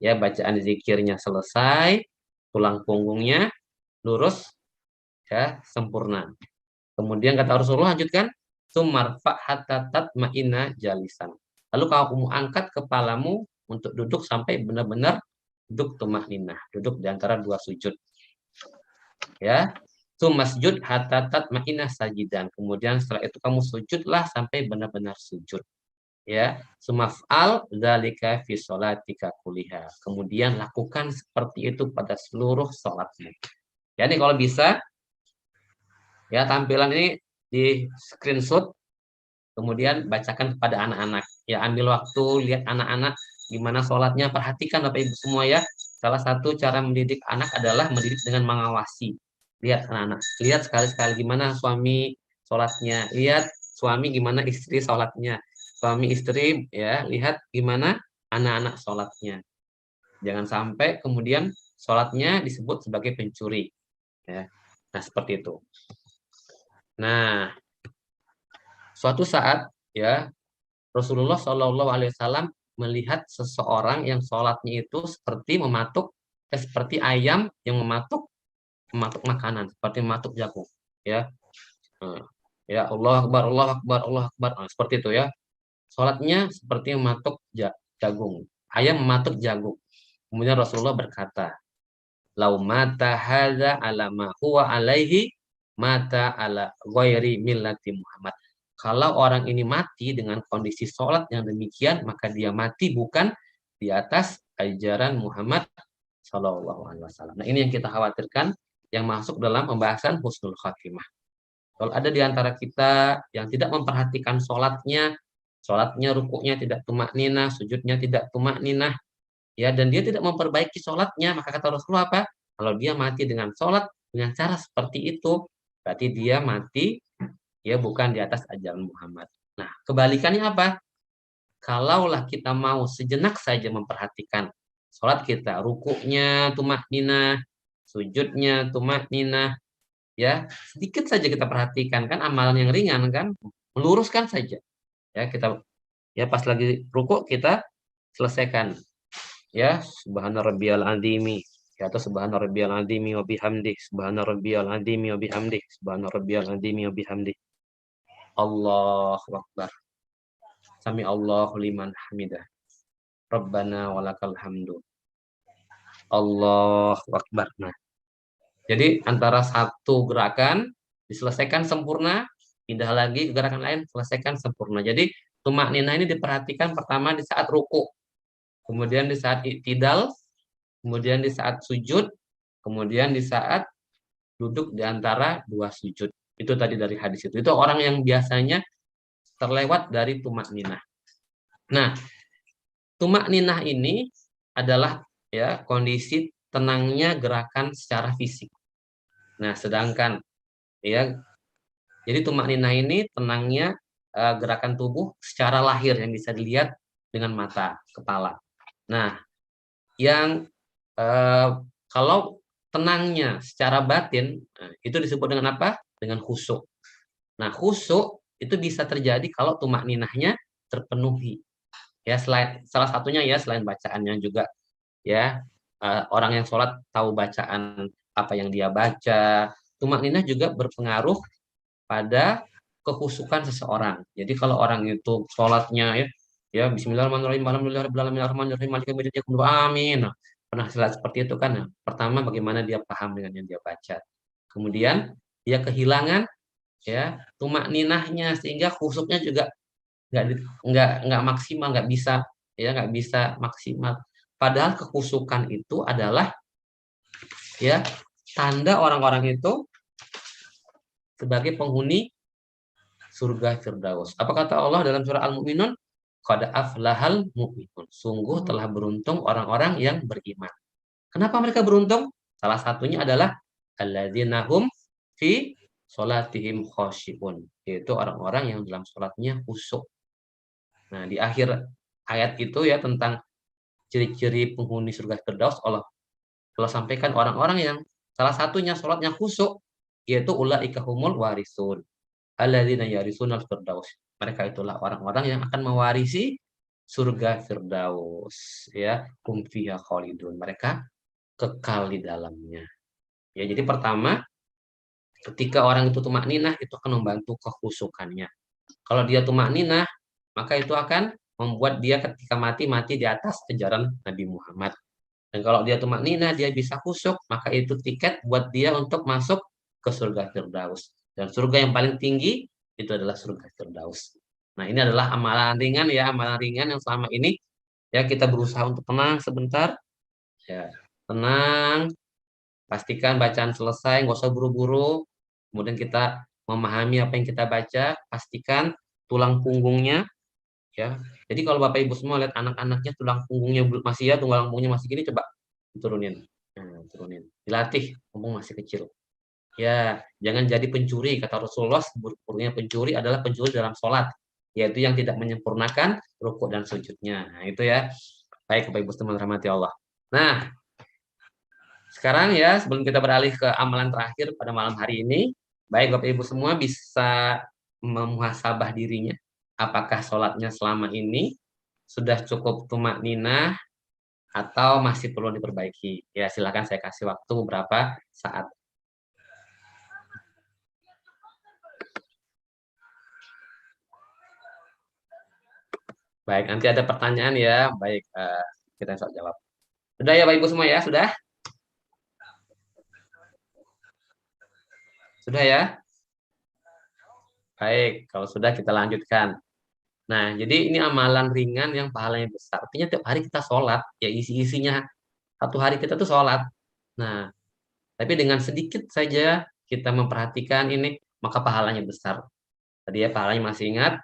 Ya, bacaan zikirnya selesai, tulang punggungnya lurus, ya, sempurna. Kemudian kata Rasulullah lanjutkan, sumarfa hatta tatma'inna jalisan. Lalu kamu angkat kepalamu untuk duduk sampai benar-benar duduk tumak ninah, duduk di antara dua sujud. Ya, masjud hatta tatma'inna sajidan. Kemudian setelah itu kamu sujudlah sampai benar-benar sujud. Ya, sumaf'al dzalika fi sholatika kuliha. Kemudian lakukan seperti itu pada seluruh sholatmu. Jadi kalau bisa ya tampilan ini di screenshot, kemudian bacakan kepada anak-anak. Ya, ambil waktu lihat anak-anak gimana sholatnya, perhatikan Bapak Ibu semua ya. Salah satu cara mendidik anak adalah mendidik dengan mengawasi. Lihat anak-anak, lihat sekali-sekali gimana suami sholatnya, lihat suami gimana istri sholatnya, suami istri ya lihat gimana anak-anak sholatnya. Jangan sampai kemudian sholatnya disebut sebagai pencuri. Ya. Nah seperti itu. Nah suatu saat ya Rasulullah SAW melihat seseorang yang sholatnya itu seperti seperti ayam yang mematuk makanan, seperti mematuk jagung, ya. Ya, Allah Akbar, Allah Akbar, Allah Akbar. Nah, seperti itu ya. Sholatnya seperti mematuk jagung, ayam mematuk jagung. Kemudian Rasulullah berkata, lau mata hadza ala ma huwa alaihi mata ala ghairi millati Muhammad. Kalau orang ini mati dengan kondisi sholat yang demikian, maka dia mati bukan di atas ajaran Muhammad Shallallahu Alaihi Wasallam. Nah ini yang kita khawatirkan, yang masuk dalam pembahasan husnul khatimah. Kalau ada di antara kita yang tidak memperhatikan sholatnya rukuknya tidak tumak ninah, sujudnya tidak tumak ninah, ya, dan dia tidak memperbaiki sholatnya, maka kata Rasulullah apa? Kalau dia mati dengan sholat dengan cara seperti itu, berarti dia mati ya bukan di atas ajaran Muhammad. Nah, kebalikannya apa? Kalaulah kita mau sejenak saja memperhatikan sholat kita, rukuknya tumak ninah, sujudnya tumak ninah, ya sedikit saja kita perhatikan, kan amalan yang ringan kan, meluruskan saja. Ya kita ya pas lagi rukuk kita selesaikan. Ya subhana rabbiyal azimi, ya, atau subhana rabbiyal azimi wa bihamdi, subhana rabbiyal azimi wa bihamdi, subhana rabbiyal azimi wa bihamdi. Allahu akbar. Sami Allahu liman hamidah. Rabbana walakal hamdu. Allahu akbar. Nah, jadi antara satu gerakan diselesaikan sempurna, pindah lagi ke gerakan lain, selesaikan sempurna. Jadi tumakninah ini diperhatikan pertama di saat ruku, kemudian di saat i'tidal, kemudian di saat sujud, kemudian di saat duduk di antara dua sujud. Itu tadi dari hadis itu. Itu orang yang biasanya terlewat dari tumakninah. Nah, tumakninah ini adalah ya kondisi tenangnya gerakan secara fisik. Nah, sedangkan ya jadi tumakninah ini tenangnya gerakan tubuh secara lahir yang bisa dilihat dengan mata kepala. Nah, yang kalau tenangnya secara batin itu disebut dengan apa? Dengan khusyuk. Nah, khusyuk itu bisa terjadi kalau tumakninahnya terpenuhi. Ya, salah satunya ya selain bacaannya juga ya orang yang sholat tahu bacaan apa yang dia baca. Tumakninah juga berpengaruh pada kekhusukan seseorang. Jadi kalau orang itu sholatnya ya Bismillahirrahmanirrahim, Alhamdulillahirrahmanirrahim, amin. Nah, pernah lihat seperti itu kan? Nah, pertama bagaimana dia paham dengan yang dia baca. Kemudian dia kehilangan ya tumakninahnya sehingga khusyuknya juga nggak maksimal, nggak bisa maksimal. Padahal kekhusyukan itu adalah ya tanda orang-orang itu sebagai penghuni surga Firdaus. Apa kata Allah dalam surah Al-Mu'minun? Qad aflahal mu'minun. Sungguh telah beruntung orang-orang yang beriman. Kenapa mereka beruntung? Salah satunya adalah alladzina hum fi sholatihim khosyi'un. Yaitu orang-orang yang dalam sholatnya khusyuk. Nah, di akhir ayat itu ya tentang ciri-ciri penghuni surga Firdaus, Allah sampaikan orang-orang yang salah satunya sholatnya khusyuk, yaitu ulaika humul warisun. Alladzina yarisunal firdaus. Mereka itulah orang-orang yang akan mewarisi surga Firdaus, ya, hum fiha khalidun. Mereka kekal di dalamnya. Ya, jadi pertama ketika orang itu tumakninah itu akan membantu kekhusyukannya. Kalau dia tumakninah, maka itu akan membuat dia ketika mati di atas ajaran Nabi Muhammad. Dan kalau dia tumakninah, dia bisa khusyuk, maka itu tiket buat dia untuk masuk ke surga Firdaus. Dan surga yang paling tinggi itu adalah surga Firdaus. Nah, ini adalah amalan ringan ya, amalan ringan yang selama ini ya kita berusaha untuk tenang sebentar. Ya, tenang, pastikan bacaan selesai, nggak usah buru-buru. Kemudian kita memahami apa yang kita baca, pastikan tulang punggungnya ya. Jadi kalau Bapak Ibu semua lihat anak-anaknya tulang punggungnya masih ya, tulang punggungnya masih gini, coba turunin. Nah, turunin. Dilatih, mumpung masih kecil. Ya, jangan jadi pencuri. Kata Rasulullah, seburuk-buruknya pencuri adalah pencuri dalam sholat, yaitu yang tidak menyempurnakan rukuk dan sujudnya. Nah, itu ya. Baik, Bapak Ibu teman rahmati Allah. Nah, sekarang ya, sebelum kita beralih ke amalan terakhir pada malam hari ini, baik Bapak Ibu semua bisa memuhasabah dirinya. Apakah sholatnya selama ini sudah cukup tumakninah atau masih perlu diperbaiki? Ya, silakan saya kasih waktu beberapa saat. Baik, nanti ada pertanyaan ya. Baik, kita jawab. Sudah ya Bapak Ibu semua ya? Sudah? Sudah ya? Baik, kalau sudah kita lanjutkan. Nah, jadi ini amalan ringan yang pahalanya besar. Artinya tiap hari kita sholat, ya isi-isinya satu hari kita tuh sholat. Nah, tapi dengan sedikit saja kita memperhatikan ini, maka pahalanya besar. Tadi ya pahalanya masih ingat,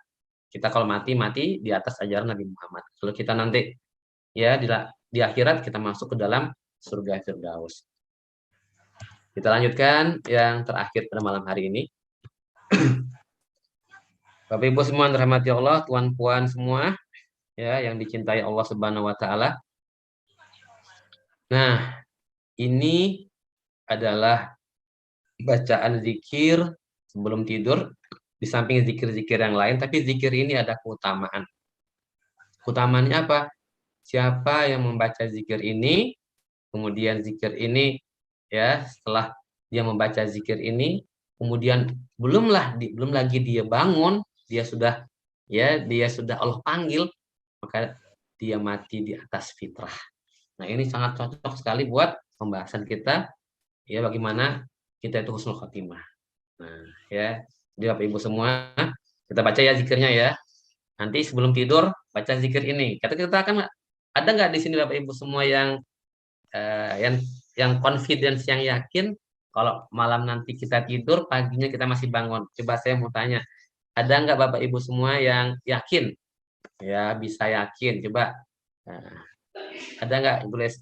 kita kalau mati di atas ajaran Nabi Muhammad. Kalau kita nanti ya di akhirat kita masuk ke dalam surga Firdaus. Kita lanjutkan yang terakhir pada malam hari ini. Bapak Ibu semua yang dirahmati Allah, tuan-puan semua ya yang dicintai Allah Subhanahu wa taala. Nah, ini adalah bacaan zikir sebelum tidur di samping zikir-zikir yang lain, tapi zikir ini ada keutamaan. Keutamaannya apa? Siapa yang membaca zikir ini, kemudian zikir ini ya setelah dia membaca zikir ini, kemudian belum lagi dia bangun, dia sudah Allah panggil, maka dia mati di atas fitrah. Nah, ini sangat cocok sekali buat pembahasan kita ya bagaimana kita itu husnul khotimah. Nah, ya. Jadi Bapak Ibu semua, kita baca ya zikirnya ya. Nanti sebelum tidur baca zikir ini. Kita akan ada nggak di sini Bapak Ibu semua yang confidence, yang yakin kalau malam nanti kita tidur, paginya kita masih bangun. Coba saya mau tanya, ada nggak Bapak Ibu semua yang yakin? Ya, bisa yakin. Coba. Nah, ada nggak, Ibu Les?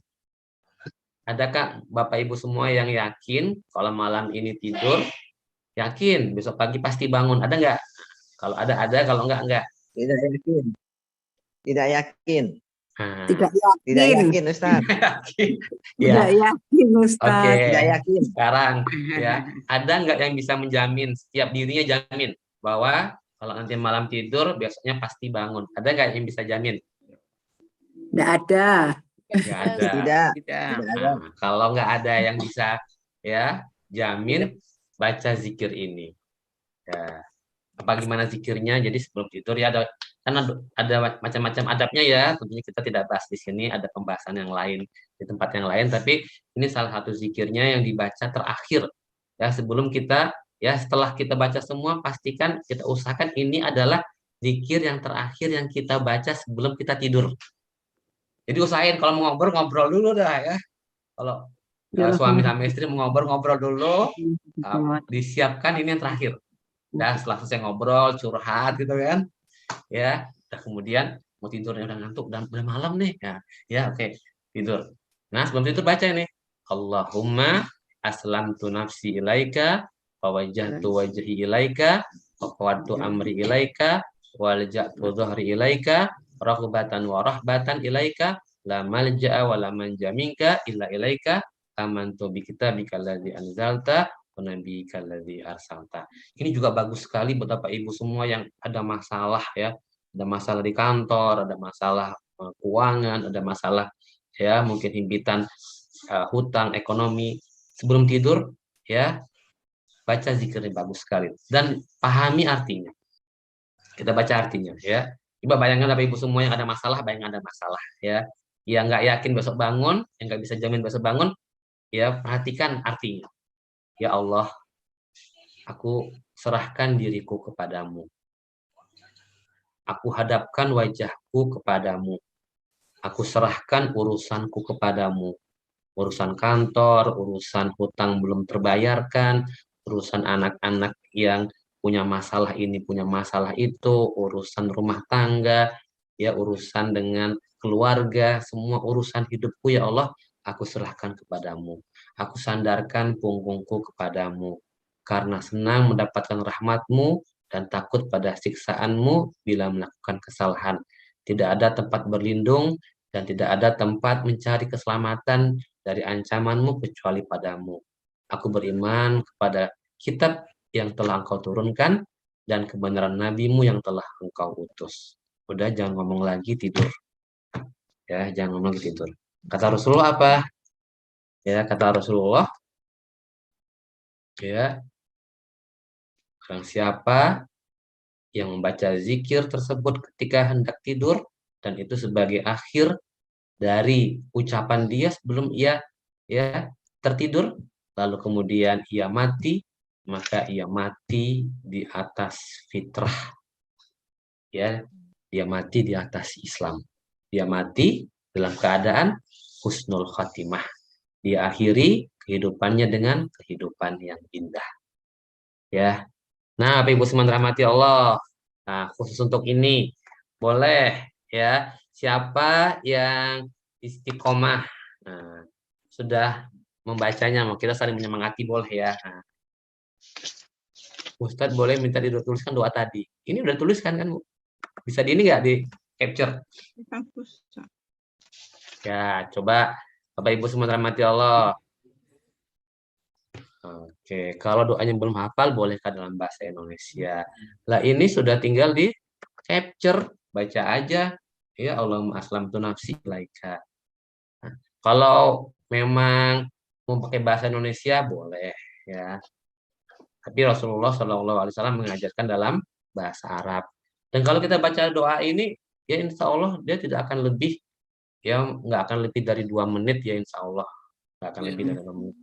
Adakah Bapak Ibu semua yang yakin kalau malam ini tidur, yakin besok pagi pasti bangun? Ada nggak? Kalau ada, kalau enggak. Tidak yakin. Tidak yakin. Nah, Tidak Tidak yakin. yakin, Ustaz. yakin. Tidak Ya, yakin, Ustaz. oke. Tidak yakin. Sekarang ya, ada nggak yang bisa menjamin, setiap dirinya jamin bahwa kalau nanti malam tidur besoknya pasti bangun? Ada nggak yang bisa jamin? Tidak ada. Nggak ada. Tidak. Tidak. Tidak ada. Nah, kalau nggak ada yang bisa ya jamin, baca zikir ini. Ya. Apa gimana zikirnya? Jadi sebelum tidur ya kan ada macam-macam adabnya ya. Tentunya kita tidak bahas di sini, ada pembahasan yang lain di tempat yang lain. Tapi ini salah satu zikirnya yang dibaca terakhir ya, sebelum kita ya, setelah kita baca semua, pastikan kita usahakan ini adalah zikir yang terakhir yang kita baca sebelum kita tidur. Jadi usahain kalau mau ngobrol dulu dah ya. Kalau suami sama istri mau ngobrol dulu, disiapkan ini yang terakhir. Ya, setelah selesai ngobrol, curhat gitu kan. Ya, dan kemudian mau tidurnya udah ngantuk, udah malam nih. Ya, oke, tidur. Nah, sebelum tidur baca ini. Allahumma aslamtu nafsi ilaika wa wajjahtu wajhi ilaika wa qawwadtu amri ilaika wa alja'tu dhahri ilaika raghbatan wa rahbatan ilaika la malja'a wa la manja minka illa ilaika amantu bi kitabika alladzi anzalta wa nabiyyika alladzi arsalta. Ini juga bagus sekali buat Bapak Ibu semua yang ada masalah ya, ada masalah di kantor, ada masalah keuangan, ada masalah ya mungkin himpitan hutang ekonomi. Sebelum tidur ya, baca zikirnya bagus sekali dan pahami artinya. Kita baca artinya ya. Coba bayangkan Bapak Ibu semua yang ada masalah, bayangkan ada masalah ya. Yang nggak yakin besok bangun, yang nggak bisa jamin besok bangun, ya perhatikan artinya. Ya Allah, aku serahkan diriku kepadamu. Aku hadapkan wajahku kepadamu. Aku serahkan urusanku kepadamu. Urusan kantor, urusan hutang belum terbayarkan, urusan anak-anak yang punya masalah ini, punya masalah itu, urusan rumah tangga, ya urusan dengan keluarga, semua urusan hidupku ya Allah, aku serahkan kepadamu. Aku sandarkan punggungku kepadamu, karena senang mendapatkan rahmat-Mu dan takut pada siksaanmu bila melakukan kesalahan. Tidak ada tempat berlindung dan tidak ada tempat mencari keselamatan dari ancaman-Mu kecuali padamu. Aku beriman kepada kitab yang telah Engkau turunkan dan kebenaran Nabi-Mu yang telah Engkau utus. Udah, jangan ngomong lagi, tidur. Ya, jangan ngomong lagi, tidur. Kata Rasulullah apa? Ya, kata Rasulullah, ya, barang siapa yang membaca zikir tersebut ketika hendak tidur, dan itu sebagai akhir dari ucapan dia sebelum ia ya tertidur, lalu kemudian ia mati, maka ia mati di atas fitrah. Ya, dia mati di atas Islam. Dia mati dalam keadaan husnul khatimah. Dia akhiri kehidupannya dengan kehidupan yang indah. Ya. Nah, Bapak Ibu semua rahmati Allah. Nah, khusus untuk ini boleh ya, siapa yang istiqomah sudah membacanya, mau kita saling menyemangati boleh ya. Nah, Ustadz boleh minta dituliskan doa tadi. Ini udah tuliskan kan, Bu? Bisa di ini nggak di capture? Ya, coba Bapak Ibu semua rahmati Allah. Oke, kalau doanya belum hafal bolehkah dalam bahasa Indonesia? Lah ini sudah tinggal di capture, baca aja. Ya Allahumma aslamtu nafsi ilaika. Nah, kalau memang mau pakai bahasa Indonesia boleh ya. Tapi Rasulullah SAW mengajarkan dalam bahasa Arab. Dan kalau kita baca doa ini, ya insya Allah dia tidak akan lebih, ya nggak akan lebih dari 2 menit ya insya Allah. Nggak akan lebih dari 2 menit.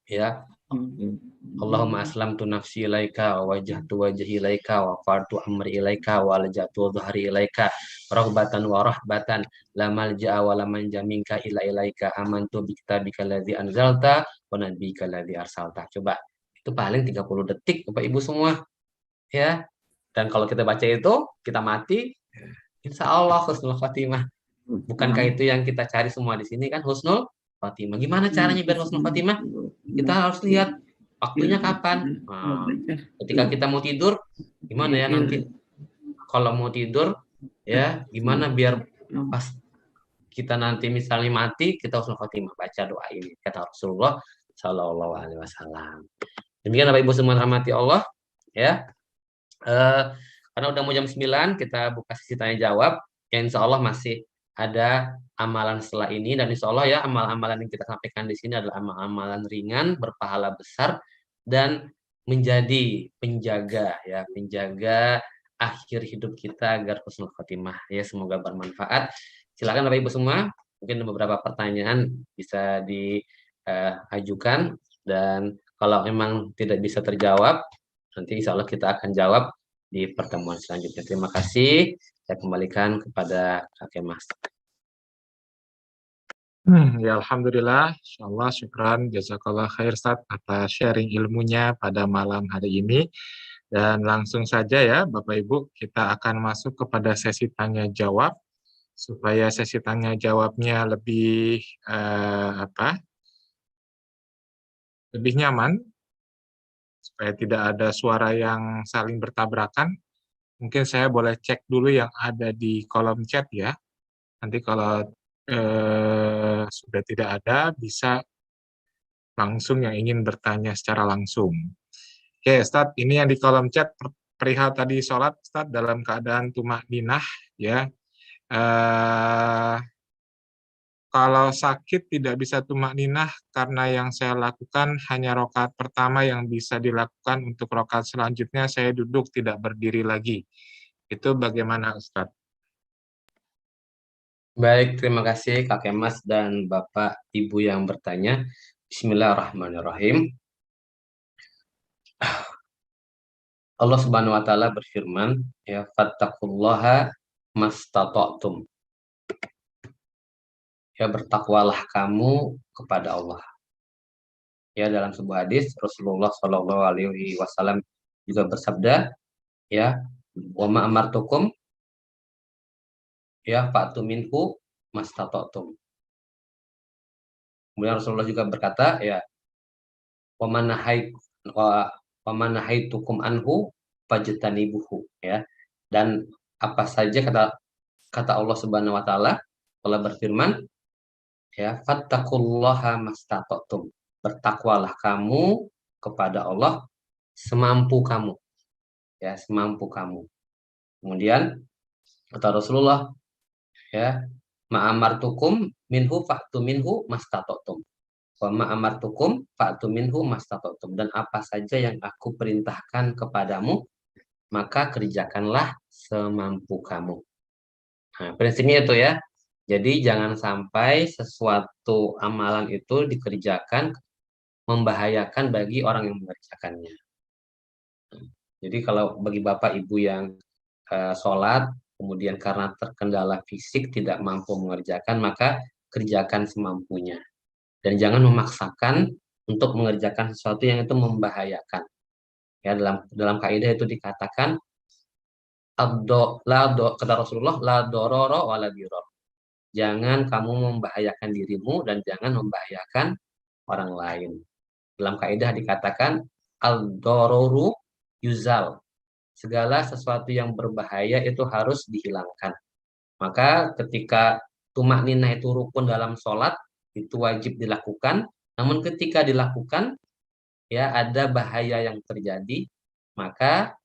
Ya, Allahumma aslamtu nafsi ilaika wa wajjahtu wajhi ilaika wa fartu amri ilaika wa aljatu dhahri ilaika raghbatan wa rahbatan la malja'a wa la manja minka illa ilaika amantu bi kitabika alladzi anzalta wa nabiyyika alladzi arsalta. Coba itu paling 30 detik Bapak Ibu semua ya. Dan kalau kita baca itu, kita mati, insya Allah husnul khotimah. Bukankah itu yang kita cari semua di sini kan, husnul khotimah. Gimana caranya biar husnul khotimah? Kita harus lihat waktunya kapan. Nah, ketika kita mau tidur, gimana ya nanti? Kalau mau tidur, ya gimana biar pas kita nanti misalnya mati, kita husnul khotimah. Baca doa ini, kata Rasulullah Shallallahu Alaihi Wasallam. Demikian Bapak Ibu semua rahmati Allah, ya. Karena udah mau jam 9, kita buka sesi tanya jawab. Ya insya Allah masih ada amalan setelah ini, dan insya Allah ya amal-amalan yang kita sampaikan di sini adalah amal-amalan ringan, berpahala besar, dan menjadi penjaga ya, penjaga akhir hidup kita agar husnul khotimah ya. Semoga bermanfaat. Silakan Bapak Ibu semua, mungkin beberapa pertanyaan bisa diajukan, dan kalau memang tidak bisa terjawab, nanti insya Allah kita akan jawab di pertemuan selanjutnya. Terima kasih. Saya kembalikan kepada Kak Kemas. Ya Alhamdulillah, insyaallah syukran, jazakallah khair Ustaz atas sharing ilmunya pada malam hari ini. Dan langsung saja ya Bapak Ibu, kita akan masuk kepada sesi tanya jawab supaya sesi tanya jawabnya lebih lebih nyaman, supaya tidak ada suara yang saling bertabrakan. Mungkin saya boleh cek dulu yang ada di kolom chat ya. Nanti kalau sudah tidak ada, bisa langsung yang ingin bertanya secara langsung. Oke, Ustadz, ini yang di kolom chat perihal tadi sholat, Ustadz, dalam keadaan tumakninah ya. Kalau sakit tidak bisa tumakninah karena yang saya lakukan hanya rakaat pertama yang bisa dilakukan, untuk rakaat selanjutnya saya duduk tidak berdiri lagi. Itu bagaimana Ustadz? Baik, terima kasih Kak Kemas dan Bapak Ibu yang bertanya. Bismillahirrahmanirrahim. Allah Subhanahu wa taala berfirman, ya fattaqullaha mastata'tum. Ya bertakwalah kamu kepada Allah. Ya dalam sebuah hadis Rasulullah Shallallahu Alaihi Wasallam juga bersabda, ya wa ma amartukum ya fa'tu minhu mastata'tum. Kemudian Rasulullah juga berkata, ya wa manahaitukum anhu fajtanibuhu, ya. Dan apa saja kata Allah Subhanahu wa taala, Allah berfirman, ya fattaqullaha mastata'tum. Bertakwalah kamu kepada Allah semampu kamu. Ya, semampu kamu. Kemudian kata Rasulullah, ya, ma'amartukum minhu fa'tu minhu mastata'tum. Wa ma'amartukum fa'tu minhu mastata'tum. Dan apa saja yang aku perintahkan kepadamu, maka kerjakanlah semampu kamu. Nah, prinsipnya itu ya. Jadi jangan sampai sesuatu amalan itu dikerjakan membahayakan bagi orang yang mengerjakannya. Jadi kalau bagi Bapak Ibu yang sholat, kemudian karena terkendala fisik tidak mampu mengerjakan, maka kerjakan semampunya. Dan jangan memaksakan untuk mengerjakan sesuatu yang itu membahayakan. Ya, dalam kaidah itu dikatakan kata Rasulullah, la dororo wala diror. Jangan kamu membahayakan dirimu dan jangan membahayakan orang lain. Dalam kaidah dikatakan al-dororu yuzal. Segala sesuatu yang berbahaya itu harus dihilangkan. Maka ketika tumakninah itu rukun dalam sholat, itu wajib dilakukan. Namun ketika dilakukan, ya ada bahaya yang terjadi, maka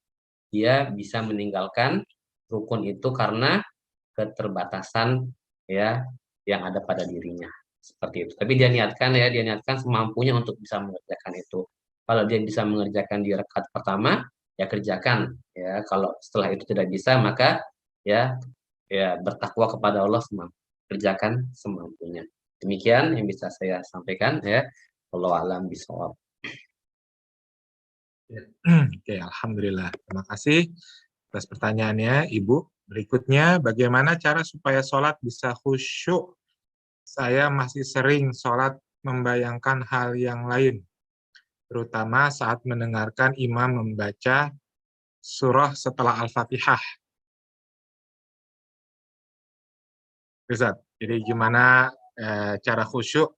dia bisa meninggalkan rukun itu karena keterbatasan ya yang ada pada dirinya. Seperti itu. Tapi dia niatkan semampunya untuk bisa mengerjakan itu. Kalau dia bisa mengerjakan di rakaat pertama, ya kerjakan. Ya, kalau setelah itu tidak bisa, maka ya bertakwa kepada Allah semampu. Kerjakan semampunya. Demikian yang bisa saya sampaikan ya. Wallahu a'lam bishawab. Oke, alhamdulillah. Terima kasih atas pertanyaannya, Ibu. Berikutnya, bagaimana cara supaya sholat bisa khusyuk? Saya masih sering sholat membayangkan hal yang lain, terutama saat mendengarkan imam membaca surah setelah Al-Fatihah. Ustaz, jadi gimana cara khusyuk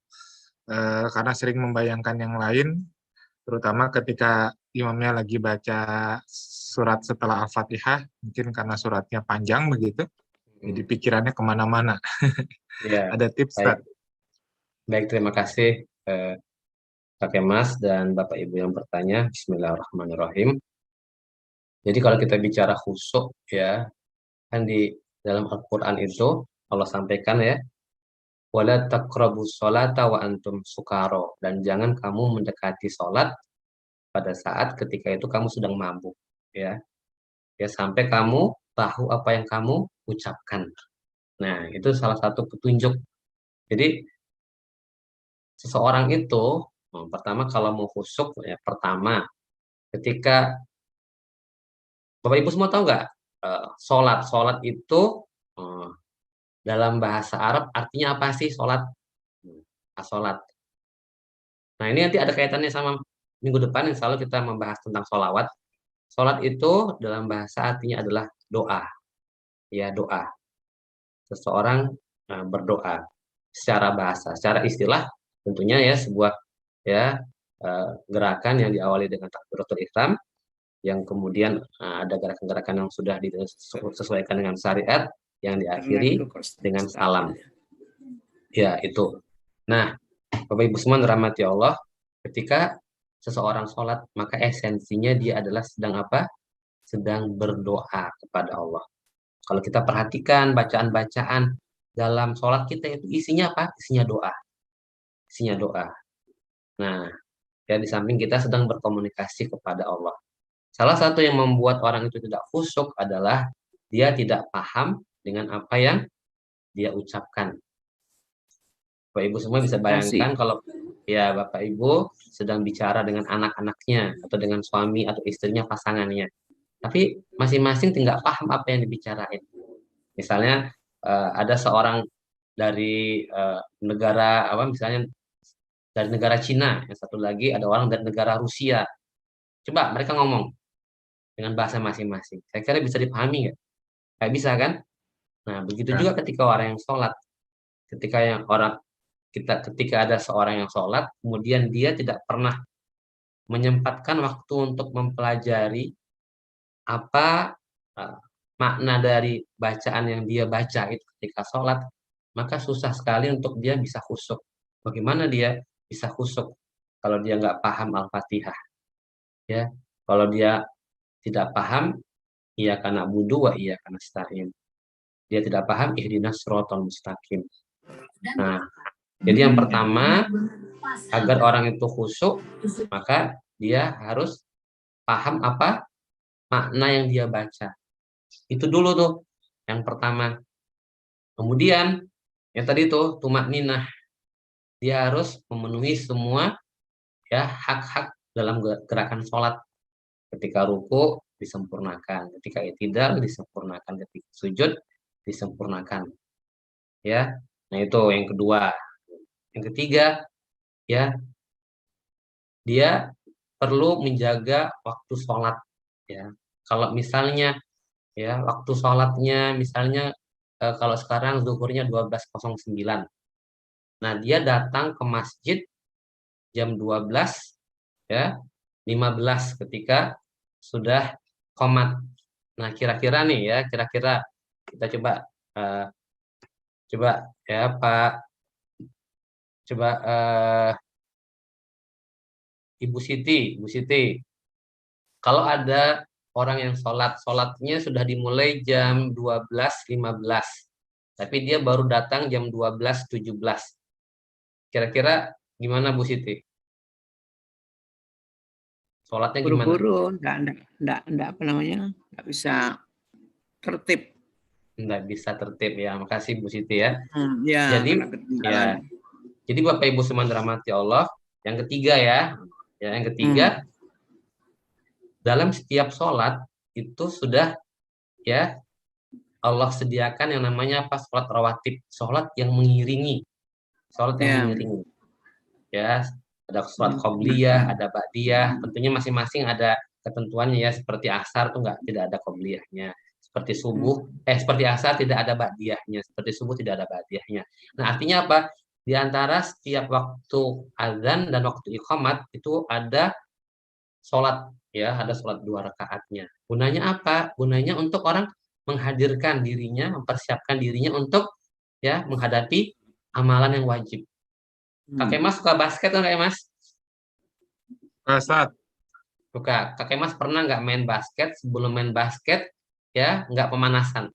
karena sering membayangkan yang lain, terutama ketika imamnya lagi baca surat setelah Al-Fatihah, mungkin karena suratnya panjang begitu, jadi pikirannya kemana-mana. Ya, Ada tips, baik. Ustaz? Baik, terima kasih Kak Kemas dan Bapak Ibu yang bertanya. Bismillahirrahmanirrahim. Jadi kalau kita bicara khusyuk ya, kan di dalam Al-Qur'an itu Allah sampaikan ya, wala taqrabus sholata wa antum sukaro, dan jangan kamu mendekati sholat pada saat ketika itu kamu sedang mabuk ya. Ya sampai kamu tahu apa yang kamu ucapkan. Nah, itu salah satu petunjuk. Jadi seseorang itu pertama kalau mau khusyuk ya, pertama ketika Bapak Ibu semua tahu nggak sholat itu eh, dalam bahasa Arab artinya apa sih sholat? Sholat. Nah ini nanti ada kaitannya sama minggu depan yang selalu kita membahas tentang sholawat. Sholat itu dalam bahasa artinya adalah doa, ya doa. Seseorang berdoa secara bahasa, secara istilah tentunya ya sebuah ya gerakan yang diawali dengan takbiratul ihram, yang kemudian ada gerakan-gerakan yang sudah disesuaikan dengan syariat, yang diakhiri dengan salam. Ya, itu. Nah, Bapak Ibu semua dirahmati Allah, ketika seseorang sholat, maka esensinya dia adalah sedang apa? Sedang berdoa kepada Allah. Kalau kita perhatikan bacaan-bacaan dalam sholat kita itu isinya apa? Isinya doa. Isinya doa. Nah, ya di samping kita sedang berkomunikasi kepada Allah. Salah satu yang membuat orang itu tidak khusyuk adalah dia tidak paham dengan apa yang dia ucapkan. Bapak Ibu semua bisa bayangkan kalau ya Bapak Ibu sedang bicara dengan anak-anaknya atau dengan suami atau istrinya, pasangannya. Tapi masing-masing tidak paham apa yang dibicarain. Misalnya ada seorang dari negara apa misalnya dari negara Cina, yang satu lagi ada orang dari negara Rusia. Coba mereka ngomong dengan bahasa masing-masing. Saya kira bisa dipahami nggak? Kayak bisa kan? Nah, begitu juga ketika orang yang sholat. Ketika ada seorang yang sholat, kemudian dia tidak pernah menyempatkan waktu untuk mempelajari apa makna dari bacaan yang dia baca itu ketika sholat, maka susah sekali untuk dia bisa khusyuk. Bagaimana dia bisa khusyuk kalau dia nggak paham Al-Fatihah? Ya, kalau dia tidak paham, iya karena budu wa iya karena nasta'in. Dia tidak paham ihdinas siratal mustaqim. Nah, jadi yang pertama, agar orang itu khusyuk, maka dia harus paham apa makna yang dia baca. Itu dulu tuh, yang pertama. Kemudian, yang tadi tuh, tumak ninah. Dia harus memenuhi semua ya hak-hak dalam gerakan sholat. Ketika ruku, disempurnakan. Ketika i'tidal, disempurnakan. Ketika sujud, disempurnakan. Ya, nah itu yang kedua. Yang ketiga, ya dia perlu menjaga waktu sholat. Ya, kalau misalnya ya waktu sholatnya misalnya kalau sekarang zuhurnya 12.09. Nah, dia datang ke masjid jam 12 ya 15 ketika sudah qomat. Nah, kira-kira nih ya, kira-kira kita coba ya Pak, coba Ibu Siti, kalau ada orang yang sholatnya sudah dimulai jam 12.15, tapi dia baru datang jam 12.17. Kira-kira gimana Bu Siti? Sholatnya gimana? Buru-buru, enggak apa namanya, enggak bisa tertib. Nggak bisa tertib ya. Makasih Bu Siti ya. Ya, Jadi karena ketinggalan. ya. Jadi Bapak Ibu semua dirahmati Allah, yang ketiga ya. Ya, yang ketiga dalam setiap sholat itu sudah ya Allah sediakan yang namanya apa, sholat rawatib, sholat yang mengiringi, sholat yang Ya. mengiringi. Ya, ada sholat Hmm. qobliyah, ada ba'diyah, tentunya masing-masing ada ketentuannya ya, seperti asar tuh tidak ada qobliyahnya, seperti subuh, seperti asar tidak ada ba'diyahnya, seperti subuh tidak ada ba'diyahnya. Nah, artinya apa? Di antara setiap waktu azan dan waktu iqamat itu ada sholat ya, ada sholat 2 rakaatnya. Gunanya apa? Gunanya untuk orang menghadirkan dirinya, mempersiapkan dirinya untuk ya menghadapi amalan yang wajib. Kakek Mas suka basket kan Kakek Mas? Ustaz, Suka. Kakek Mas pernah nggak main basket? Sebelum main basket ya nggak pemanasan,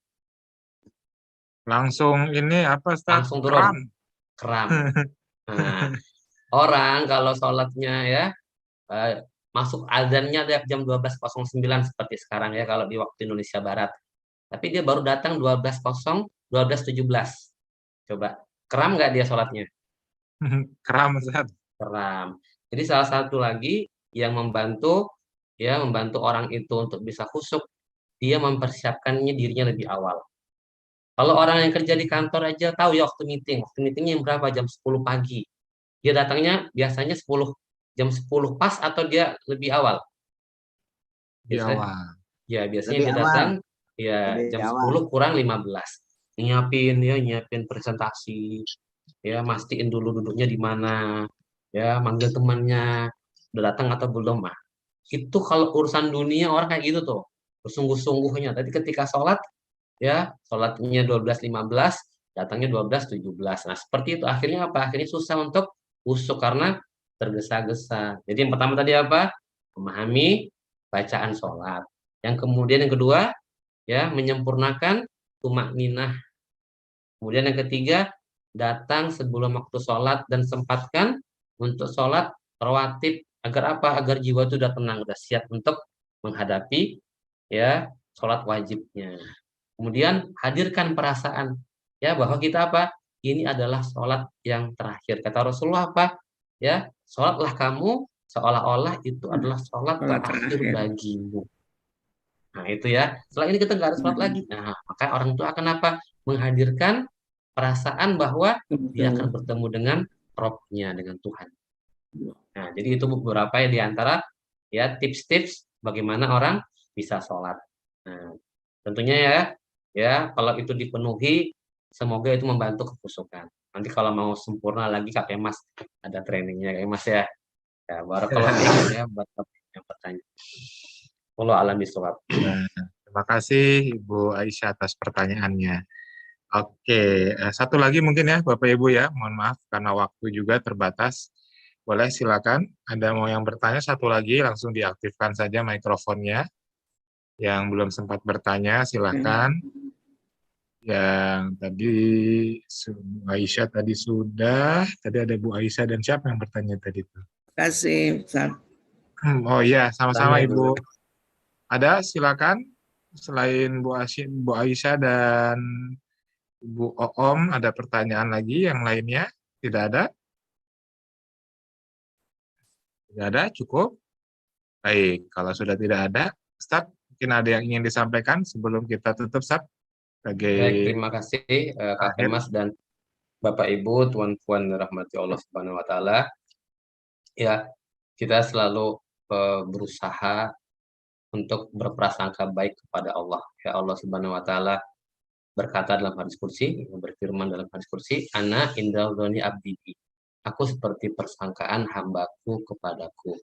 langsung ini apa Ustaz? langsung Kram. turun kram. Nah, orang kalau sholatnya ya masuk azannya jam 12.09 seperti sekarang ya kalau di waktu Indonesia Barat. Tapi dia baru datang 12.17. Coba, kram nggak dia sholatnya? Kram Ustaz. Kram. Jadi salah satu lagi yang membantu orang itu untuk bisa khusyuk, dia mempersiapkannya dirinya lebih awal. Kalau orang yang kerja di kantor aja tahu ya waktu meetingnya yang berapa? Jam 10 pagi. Dia datangnya biasanya jam 10 pas atau dia lebih awal? Di Biasanya awal. ya biasanya Lebih dia awal. datang ya Lebih jam awal. 10 kurang 15. Nyiapin presentasi, ya mastiin dulu duduknya di mana, ya manggil temannya udah datang atau belum mah. Itu kalau urusan dunia orang kayak gitu tuh bersungguh-sungguhnya. Tadi ketika sholat ya sholatnya 12.15, datangnya 12.17. Nah seperti itu akhirnya apa? Akhirnya susah untuk usuk karena tergesa-gesa. Jadi yang pertama tadi apa? Memahami bacaan sholat. Yang kemudian yang kedua ya menyempurnakan tumakninah. Kemudian yang ketiga, datang sebelum waktu sholat dan sempatkan untuk sholat rawatib. Agar apa? Agar jiwa itu sudah tenang, sudah siap untuk menghadapi ya sholat wajibnya. Kemudian hadirkan perasaan ya bahwa kita apa? Ini adalah sholat yang terakhir. Kata Rasulullah apa? Ya, sholatlah kamu seolah-olah itu adalah sholat Sholat terakhir terakhir. bagimu. Nah itu ya. Setelah ini kita nggak ada sholat lagi. Nah maka orang tua akan apa? Menghadirkan perasaan bahwa dia akan bertemu dengan Robnya, dengan Tuhan. Nah, jadi itu beberapa ya di antara ya tips-tips bagaimana orang bisa sholat. Nah, tentunya ya kalau itu dipenuhi, semoga itu membantu kekhusyukan. Nanti kalau mau sempurna lagi Kak Mas ada trainingnya Kak Mas ya. Ya, barakallahu fiikum ya buat yang bertanya. Allah alam bisawab. Nah, terima kasih Ibu Aisyah atas pertanyaannya. Oke, satu lagi mungkin ya Bapak Ibu ya, mohon maaf karena waktu juga terbatas. Boleh silakan, ada mau yang bertanya satu lagi langsung diaktifkan saja mikrofonnya. Yang belum sempat bertanya silakan. Yang tadi Bu Aisyah tadi sudah, tadi ada Bu Aisyah dan siapa yang bertanya tadi itu? Terima kasih, Ustaz. Oh iya, sama-sama Sama, Ibu. Ibu. Ada silakan, selain Bu Aisyah dan Bu Oom, ada pertanyaan lagi yang lainnya? Tidak ada? Tidak ada, cukup. Baik, kalau sudah tidak ada, Ustaz, mungkin ada yang ingin disampaikan sebelum kita tutup, Ustaz? Baik, terima kasih Kak akhir. Mas dan Bapak Ibu, tuan-tuan rahmati Allah Subhanahu wa taala. Ya, kita selalu berusaha untuk berprasangka baik kepada Allah. Ya Allah Subhanahu wa taala berkata dalam hadis kursi, berfirman dalam hadis kursi, ana indal dzoni abdi. Aku seperti persangkaan hambaku kepadaku.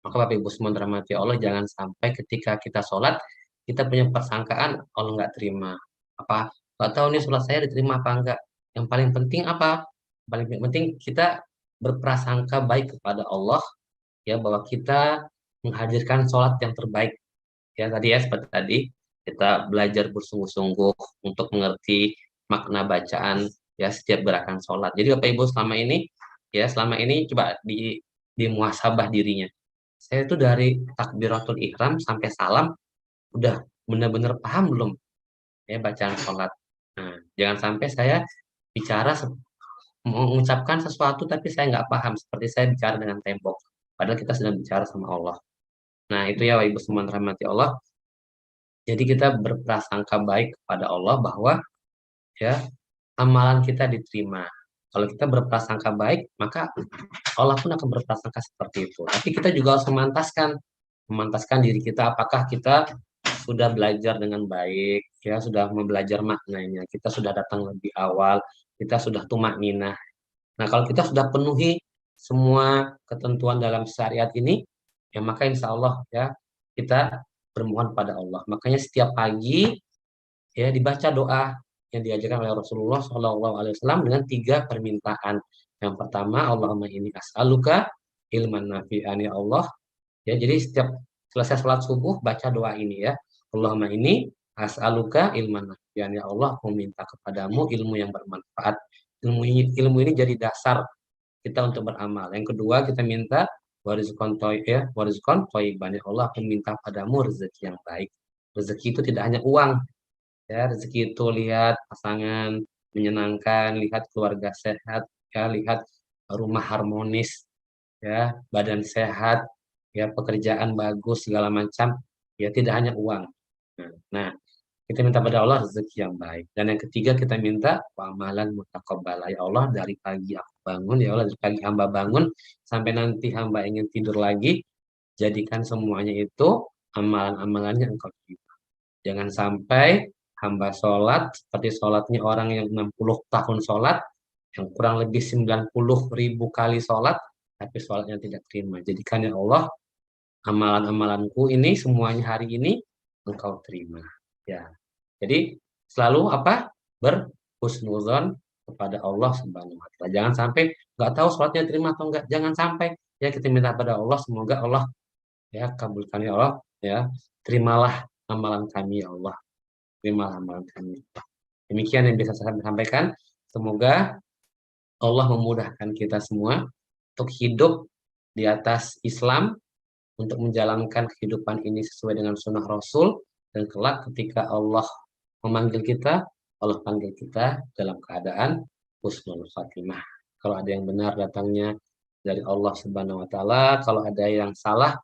Maka Bapak Ibu semua dirahmati Allah, jangan sampai ketika kita sholat, kita punya persangkaan Allah nggak terima. Apa? Nggak tahu nih sholat saya diterima apa enggak. Yang paling penting apa? Paling penting kita berprasangka baik kepada Allah, ya bahwa kita menghadirkan sholat yang terbaik. Ya tadi ya seperti tadi, kita belajar bersungguh-sungguh untuk mengerti makna bacaan ya setiap gerakan sholat. Jadi Bapak Ibu selama ini coba di muhasabah dirinya. Saya itu dari takbiratul ihram sampai salam udah benar-benar paham belum ya bacaan sholat. Nah, jangan sampai saya bicara mengucapkan sesuatu tapi saya nggak paham seperti saya bicara dengan tembok. Padahal kita sedang bicara sama Allah. Nah, itu ya Ibu semua rahmati Allah. Jadi kita berprasangka baik kepada Allah bahwa ya amalan kita diterima. Kalau kita berprasangka baik, maka Allah pun akan berprasangka seperti itu. Tapi kita juga harus memantaskan diri kita, apakah kita sudah belajar dengan baik, ya sudah belajar maknanya, kita sudah datang lebih awal, kita sudah tumakninah. Nah, kalau kita sudah penuhi semua ketentuan dalam syariat ini, ya maka insya Allah ya kita bermohon pada Allah. Makanya setiap pagi ya dibaca doa yang diajarkan oleh Rasulullah SAW dengan 3 permintaan. Yang pertama, Allahumma inni as'aluka ilman nafi'an ya Allah. Ya, jadi setiap selesai sholat subuh baca doa ini ya. Allahumma inni as'aluka ilman nafi'an ya Allah. Aku minta kepadamu ilmu yang bermanfaat. Ilmu ini jadi dasar kita untuk beramal. Yang kedua kita minta warizqan thayyiban ya Allah. Aku minta padamu rezeki yang baik. Rezeki itu tidak hanya uang, ya rezeki itu lihat pasangan menyenangkan, lihat keluarga sehat, ya lihat rumah harmonis, ya badan sehat, ya pekerjaan bagus segala macam, ya tidak hanya uang. Nah, kita minta pada Allah rezeki yang baik. Dan yang ketiga kita minta amalan mutaqabbal. Ya Allah, dari pagi aku bangun, ya Allah dari pagi hamba bangun sampai nanti hamba ingin tidur lagi, jadikan semuanya itu amalan-amalannya Engkau terima. Jangan sampai hamba sholat seperti sholatnya orang yang 60 tahun sholat, yang kurang lebih 90.000 kali sholat, tapi sholatnya tidak terima. Jadikan ya Allah, amalan-amalanku ini semuanya hari ini Engkau terima. Ya, jadi selalu apa? Berhusnuzon kepada Allah Subhanahu wa Ta'ala. Jangan sampai nggak tahu sholatnya terima atau enggak. Jangan sampai ya kita minta pada Allah semoga Allah ya kabulkan ya Allah ya. Terimalah amalan kami ya Allah. Terimalah amalan kami. Demikian yang bisa saya sampaikan. Semoga Allah memudahkan kita semua untuk hidup di atas Islam, untuk menjalankan kehidupan ini sesuai dengan sunnah Rasul, dan kelak ketika Allah memanggil kita, Allah panggil kita dalam keadaan husnul khatimah. Kalau ada yang benar datangnya dari Allah Subhanahu wa Ta'ala, kalau ada yang salah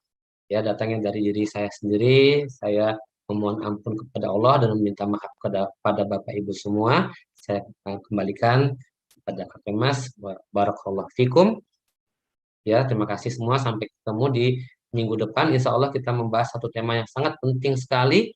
ya datangnya dari diri saya sendiri. Saya memohon ampun kepada Allah dan meminta maaf kepada Bapak Ibu semua. Saya kembalikan kepada Kakek Mas. Barakallahu fikum. Ya, terima kasih semua. Sampai ketemu di minggu depan. Insya Allah kita membahas satu tema yang sangat penting sekali,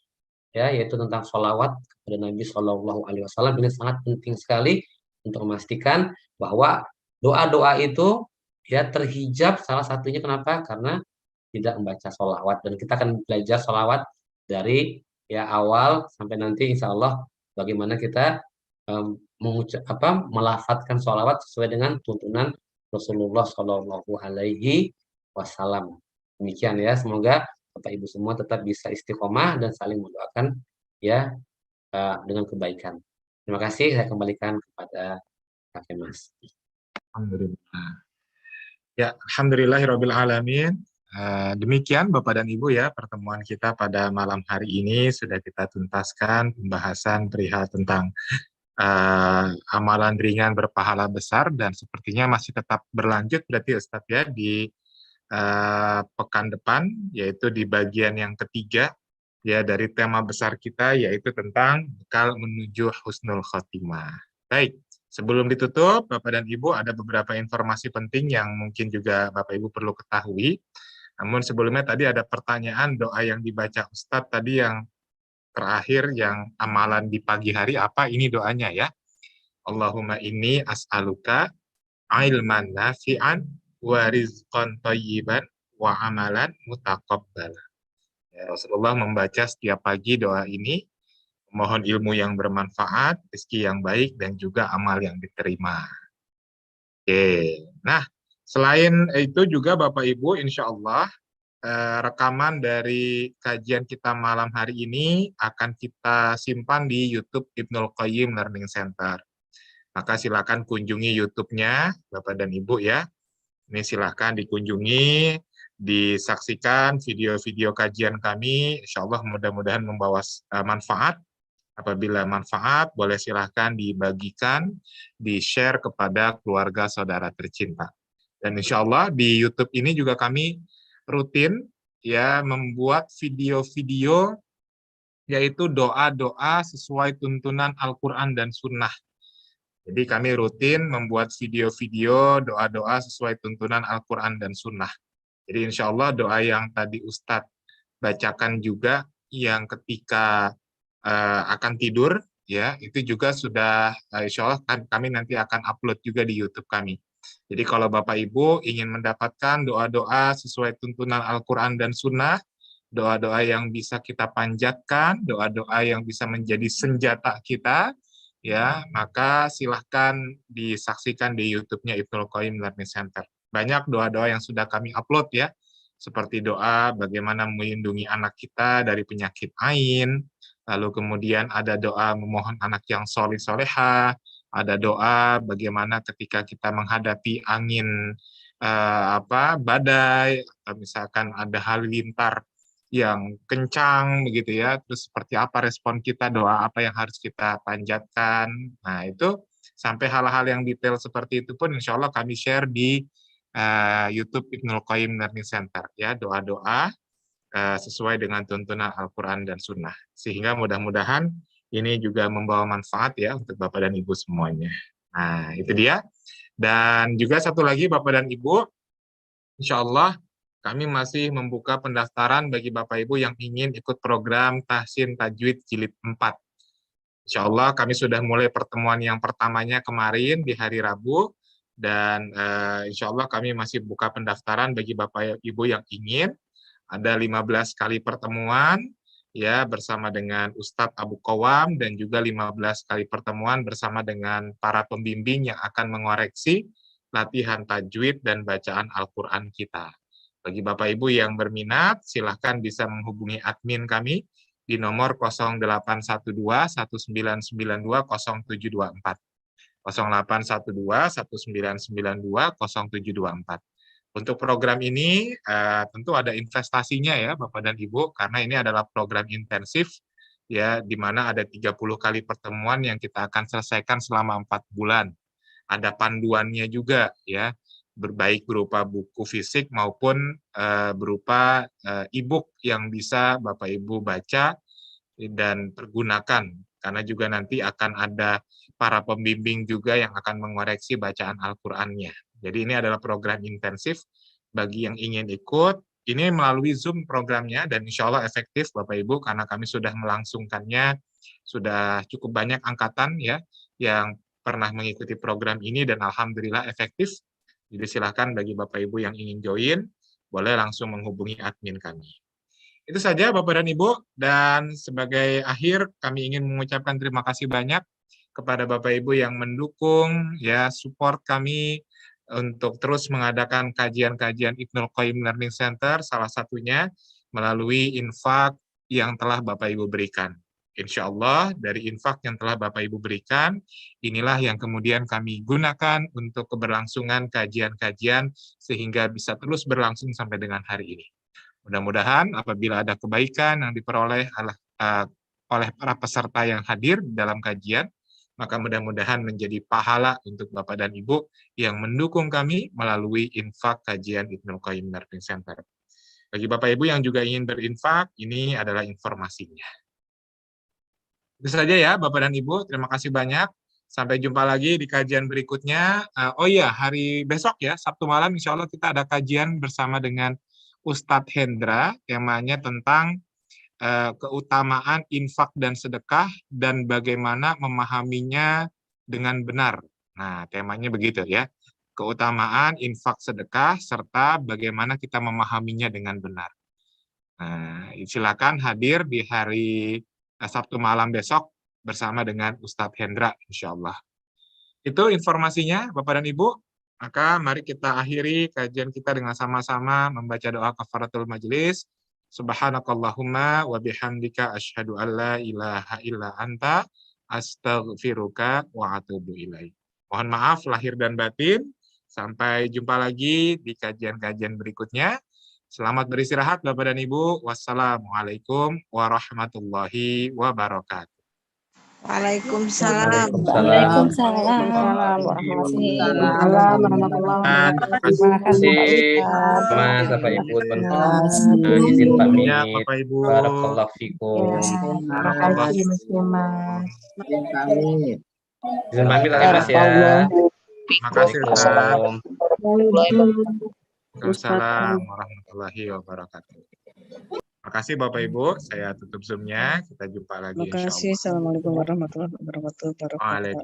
ya, yaitu tentang sholawat kepada Nabi Shallallahu Alaihi Wasallam. Ini sangat penting sekali untuk memastikan bahwa doa-doa itu ya terhijab. Salah satunya kenapa? Karena tidak membaca sholawat, dan kita akan belajar sholawat dari ya awal sampai nanti insya Allah bagaimana kita melafadzkan sholawat sesuai dengan tuntunan Rasulullah Shallallahu Alaihi Wasallam. Demikian ya, semoga Bapak Ibu semua tetap bisa istiqomah dan saling mendoakan ya dengan kebaikan. Terima kasih, saya kembalikan kepada Kakek Mas. Alhamdulillah. Ya, alhamdulillahirabbil alamin. Demikian Bapak dan Ibu ya pertemuan kita pada malam hari ini. Sudah kita tuntaskan pembahasan perihal tentang amalan ringan berpahala besar, dan sepertinya masih tetap berlanjut berarti Ustadz ya di pekan depan, yaitu di bagian yang ketiga ya dari tema besar kita, yaitu tentang bekal menuju husnul khotimah. Baik, sebelum ditutup Bapak dan Ibu ada beberapa informasi penting yang mungkin juga Bapak Ibu perlu ketahui. Namun sebelumnya tadi ada pertanyaan doa yang dibaca Ustadz tadi yang terakhir, yang amalan di pagi hari, apa ini doanya ya? Allahumma inni as'aluka ilman nafi'an wa rizqan thayyiban wa amalan mutaqabbal. Ya, Rasulullah membaca setiap pagi doa ini, mohon ilmu yang bermanfaat, rezeki yang baik, dan juga amal yang diterima. Oke, nah selain itu juga Bapak Ibu, insya Allah rekaman dari kajian kita malam hari ini akan kita simpan di YouTube Ibnul Qayyim Learning Center. Maka silakan kunjungi YouTube-nya Bapak dan Ibu ya. Ini silakan dikunjungi, disaksikan video-video kajian kami. Insya Allah mudah-mudahan membawa manfaat. Apabila manfaat, boleh silahkan dibagikan, di-share kepada keluarga saudara tercinta. Dan insya Allah di YouTube ini juga kami rutin ya membuat video-video yaitu doa-doa sesuai tuntunan Al-Quran dan Sunnah. Jadi kami rutin membuat video-video doa-doa sesuai tuntunan Al-Quran dan Sunnah. Jadi insya Allah doa yang tadi Ustadz bacakan juga yang ketika akan tidur, ya itu juga sudah insya Allah kami nanti akan upload juga di YouTube kami. Jadi kalau Bapak Ibu ingin mendapatkan doa-doa sesuai tuntunan Al-Quran dan Sunnah, doa-doa yang bisa kita panjatkan, doa-doa yang bisa menjadi senjata kita, ya maka silahkan disaksikan di YouTube-nya Ibnul Qayyim Learning Center. Banyak doa-doa yang sudah kami upload ya, seperti doa bagaimana melindungi anak kita dari penyakit ain, lalu kemudian ada doa memohon anak yang soleh soleha, ada doa bagaimana ketika kita menghadapi angin badai, atau misalkan ada halilintar yang kencang begitu ya, terus seperti apa respon kita, doa apa yang harus kita panjatkan. Nah itu sampai hal-hal yang detail seperti itu pun insya Allah kami share di YouTube Ibnul Qayyim Learning Center ya, doa-doa sesuai dengan tuntunan Al-Quran dan Sunnah. Sehingga mudah-mudahan ini juga membawa manfaat ya untuk Bapak dan Ibu semuanya. Nah itu dia. Dan juga satu lagi Bapak dan Ibu, insya Allah kami masih membuka pendaftaran bagi Bapak Ibu yang ingin ikut program Tahsin Tajwid Jilid 4. Insya Allah kami sudah mulai pertemuan yang pertamanya kemarin di hari Rabu, dan insya Allah kami masih buka pendaftaran bagi Bapak Ibu yang ingin. Ada 15 kali pertemuan ya bersama dengan Ustadz Abu Qawam, dan juga 15 kali pertemuan bersama dengan para pembimbing yang akan mengoreksi latihan tajwid dan bacaan Al-Quran kita. Bagi Bapak Ibu yang berminat, silahkan bisa menghubungi admin kami di nomor 0812 1992 0724. 0812 1992 0724. Untuk program ini tentu ada investasinya ya Bapak dan Ibu, karena ini adalah program intensif ya, di mana ada 30 kali pertemuan yang kita akan selesaikan selama 4 bulan. Ada panduannya juga ya, baik berupa buku fisik maupun berupa e-book yang bisa Bapak Ibu baca dan pergunakan, karena juga nanti akan ada para pembimbing juga yang akan mengoreksi bacaan Al-Qur'annya. Jadi ini adalah program intensif bagi yang ingin ikut. Ini melalui Zoom programnya, dan insya Allah efektif Bapak Ibu, karena kami sudah melangsungkannya, sudah cukup banyak angkatan ya yang pernah mengikuti program ini, dan alhamdulillah efektif. Jadi silakan bagi Bapak Ibu yang ingin join, boleh langsung menghubungi admin kami. Itu saja Bapak dan Ibu, dan sebagai akhir kami ingin mengucapkan terima kasih banyak kepada Bapak Ibu yang mendukung ya, support kami untuk terus mengadakan kajian-kajian Ibnul Qayyim Learning Center, salah satunya melalui infak yang telah Bapak Ibu berikan. Insya Allah dari infak yang telah Bapak Ibu berikan, inilah yang kemudian kami gunakan untuk keberlangsungan kajian-kajian sehingga bisa terus berlangsung sampai dengan hari ini. Mudah-mudahan apabila ada kebaikan yang diperoleh oleh para peserta yang hadir dalam kajian, maka mudah-mudahan menjadi pahala untuk Bapak dan Ibu yang mendukung kami melalui infak kajian Ibnul Qayyim Learning Center. Bagi Bapak Ibu yang juga ingin berinfak, ini adalah informasinya. Itu saja ya Bapak dan Ibu, terima kasih banyak. Sampai jumpa lagi di kajian berikutnya. Oh iya, hari besok ya, Sabtu malam insya Allah kita ada kajian bersama dengan Ustadz Hendra, temanya tentang keutamaan infak dan sedekah dan bagaimana memahaminya dengan benar. Nah, temanya begitu ya. Keutamaan infak sedekah serta bagaimana kita memahaminya dengan benar. Nah, silakan hadir di hari Sabtu malam besok bersama dengan Ustadz Hendra, insya Allah. Itu informasinya, Bapak dan Ibu. Maka mari kita akhiri kajian kita dengan sama-sama membaca doa kafaratul majelis. Subhanakallahumma wa bihamdika asyhadu an la ilaha illa anta astaghfiruka wa atubu ilaik. Mohon maaf lahir dan batin. Sampai jumpa lagi di kajian-kajian berikutnya. Selamat beristirahat Bapak dan Ibu. Wassalamualaikum warahmatullahi wabarakatuh. Waalaikumsalam. Waalaikumsalam. Waalaikumsalam warahmatullahi Terima kasih. Terima kasih Mas Bapak Ibu teman-teman. Izin Ya, pamit. Bapak Ibu. Barakallahu fikum. Barakallah. Pamit. Izin pamit lagi Mas ya. Terima kasih, Ustaz. Assalamualaikum. Waalaikumsalam warahmatullahi wabarakatuh. Terima kasih Bapak Ibu. Saya tutup Zoom-nya. Kita jumpa lagi Terima kasih. insyaallah. Assalamualaikum warahmatullahi wabarakatuh. Waalaikumsalam.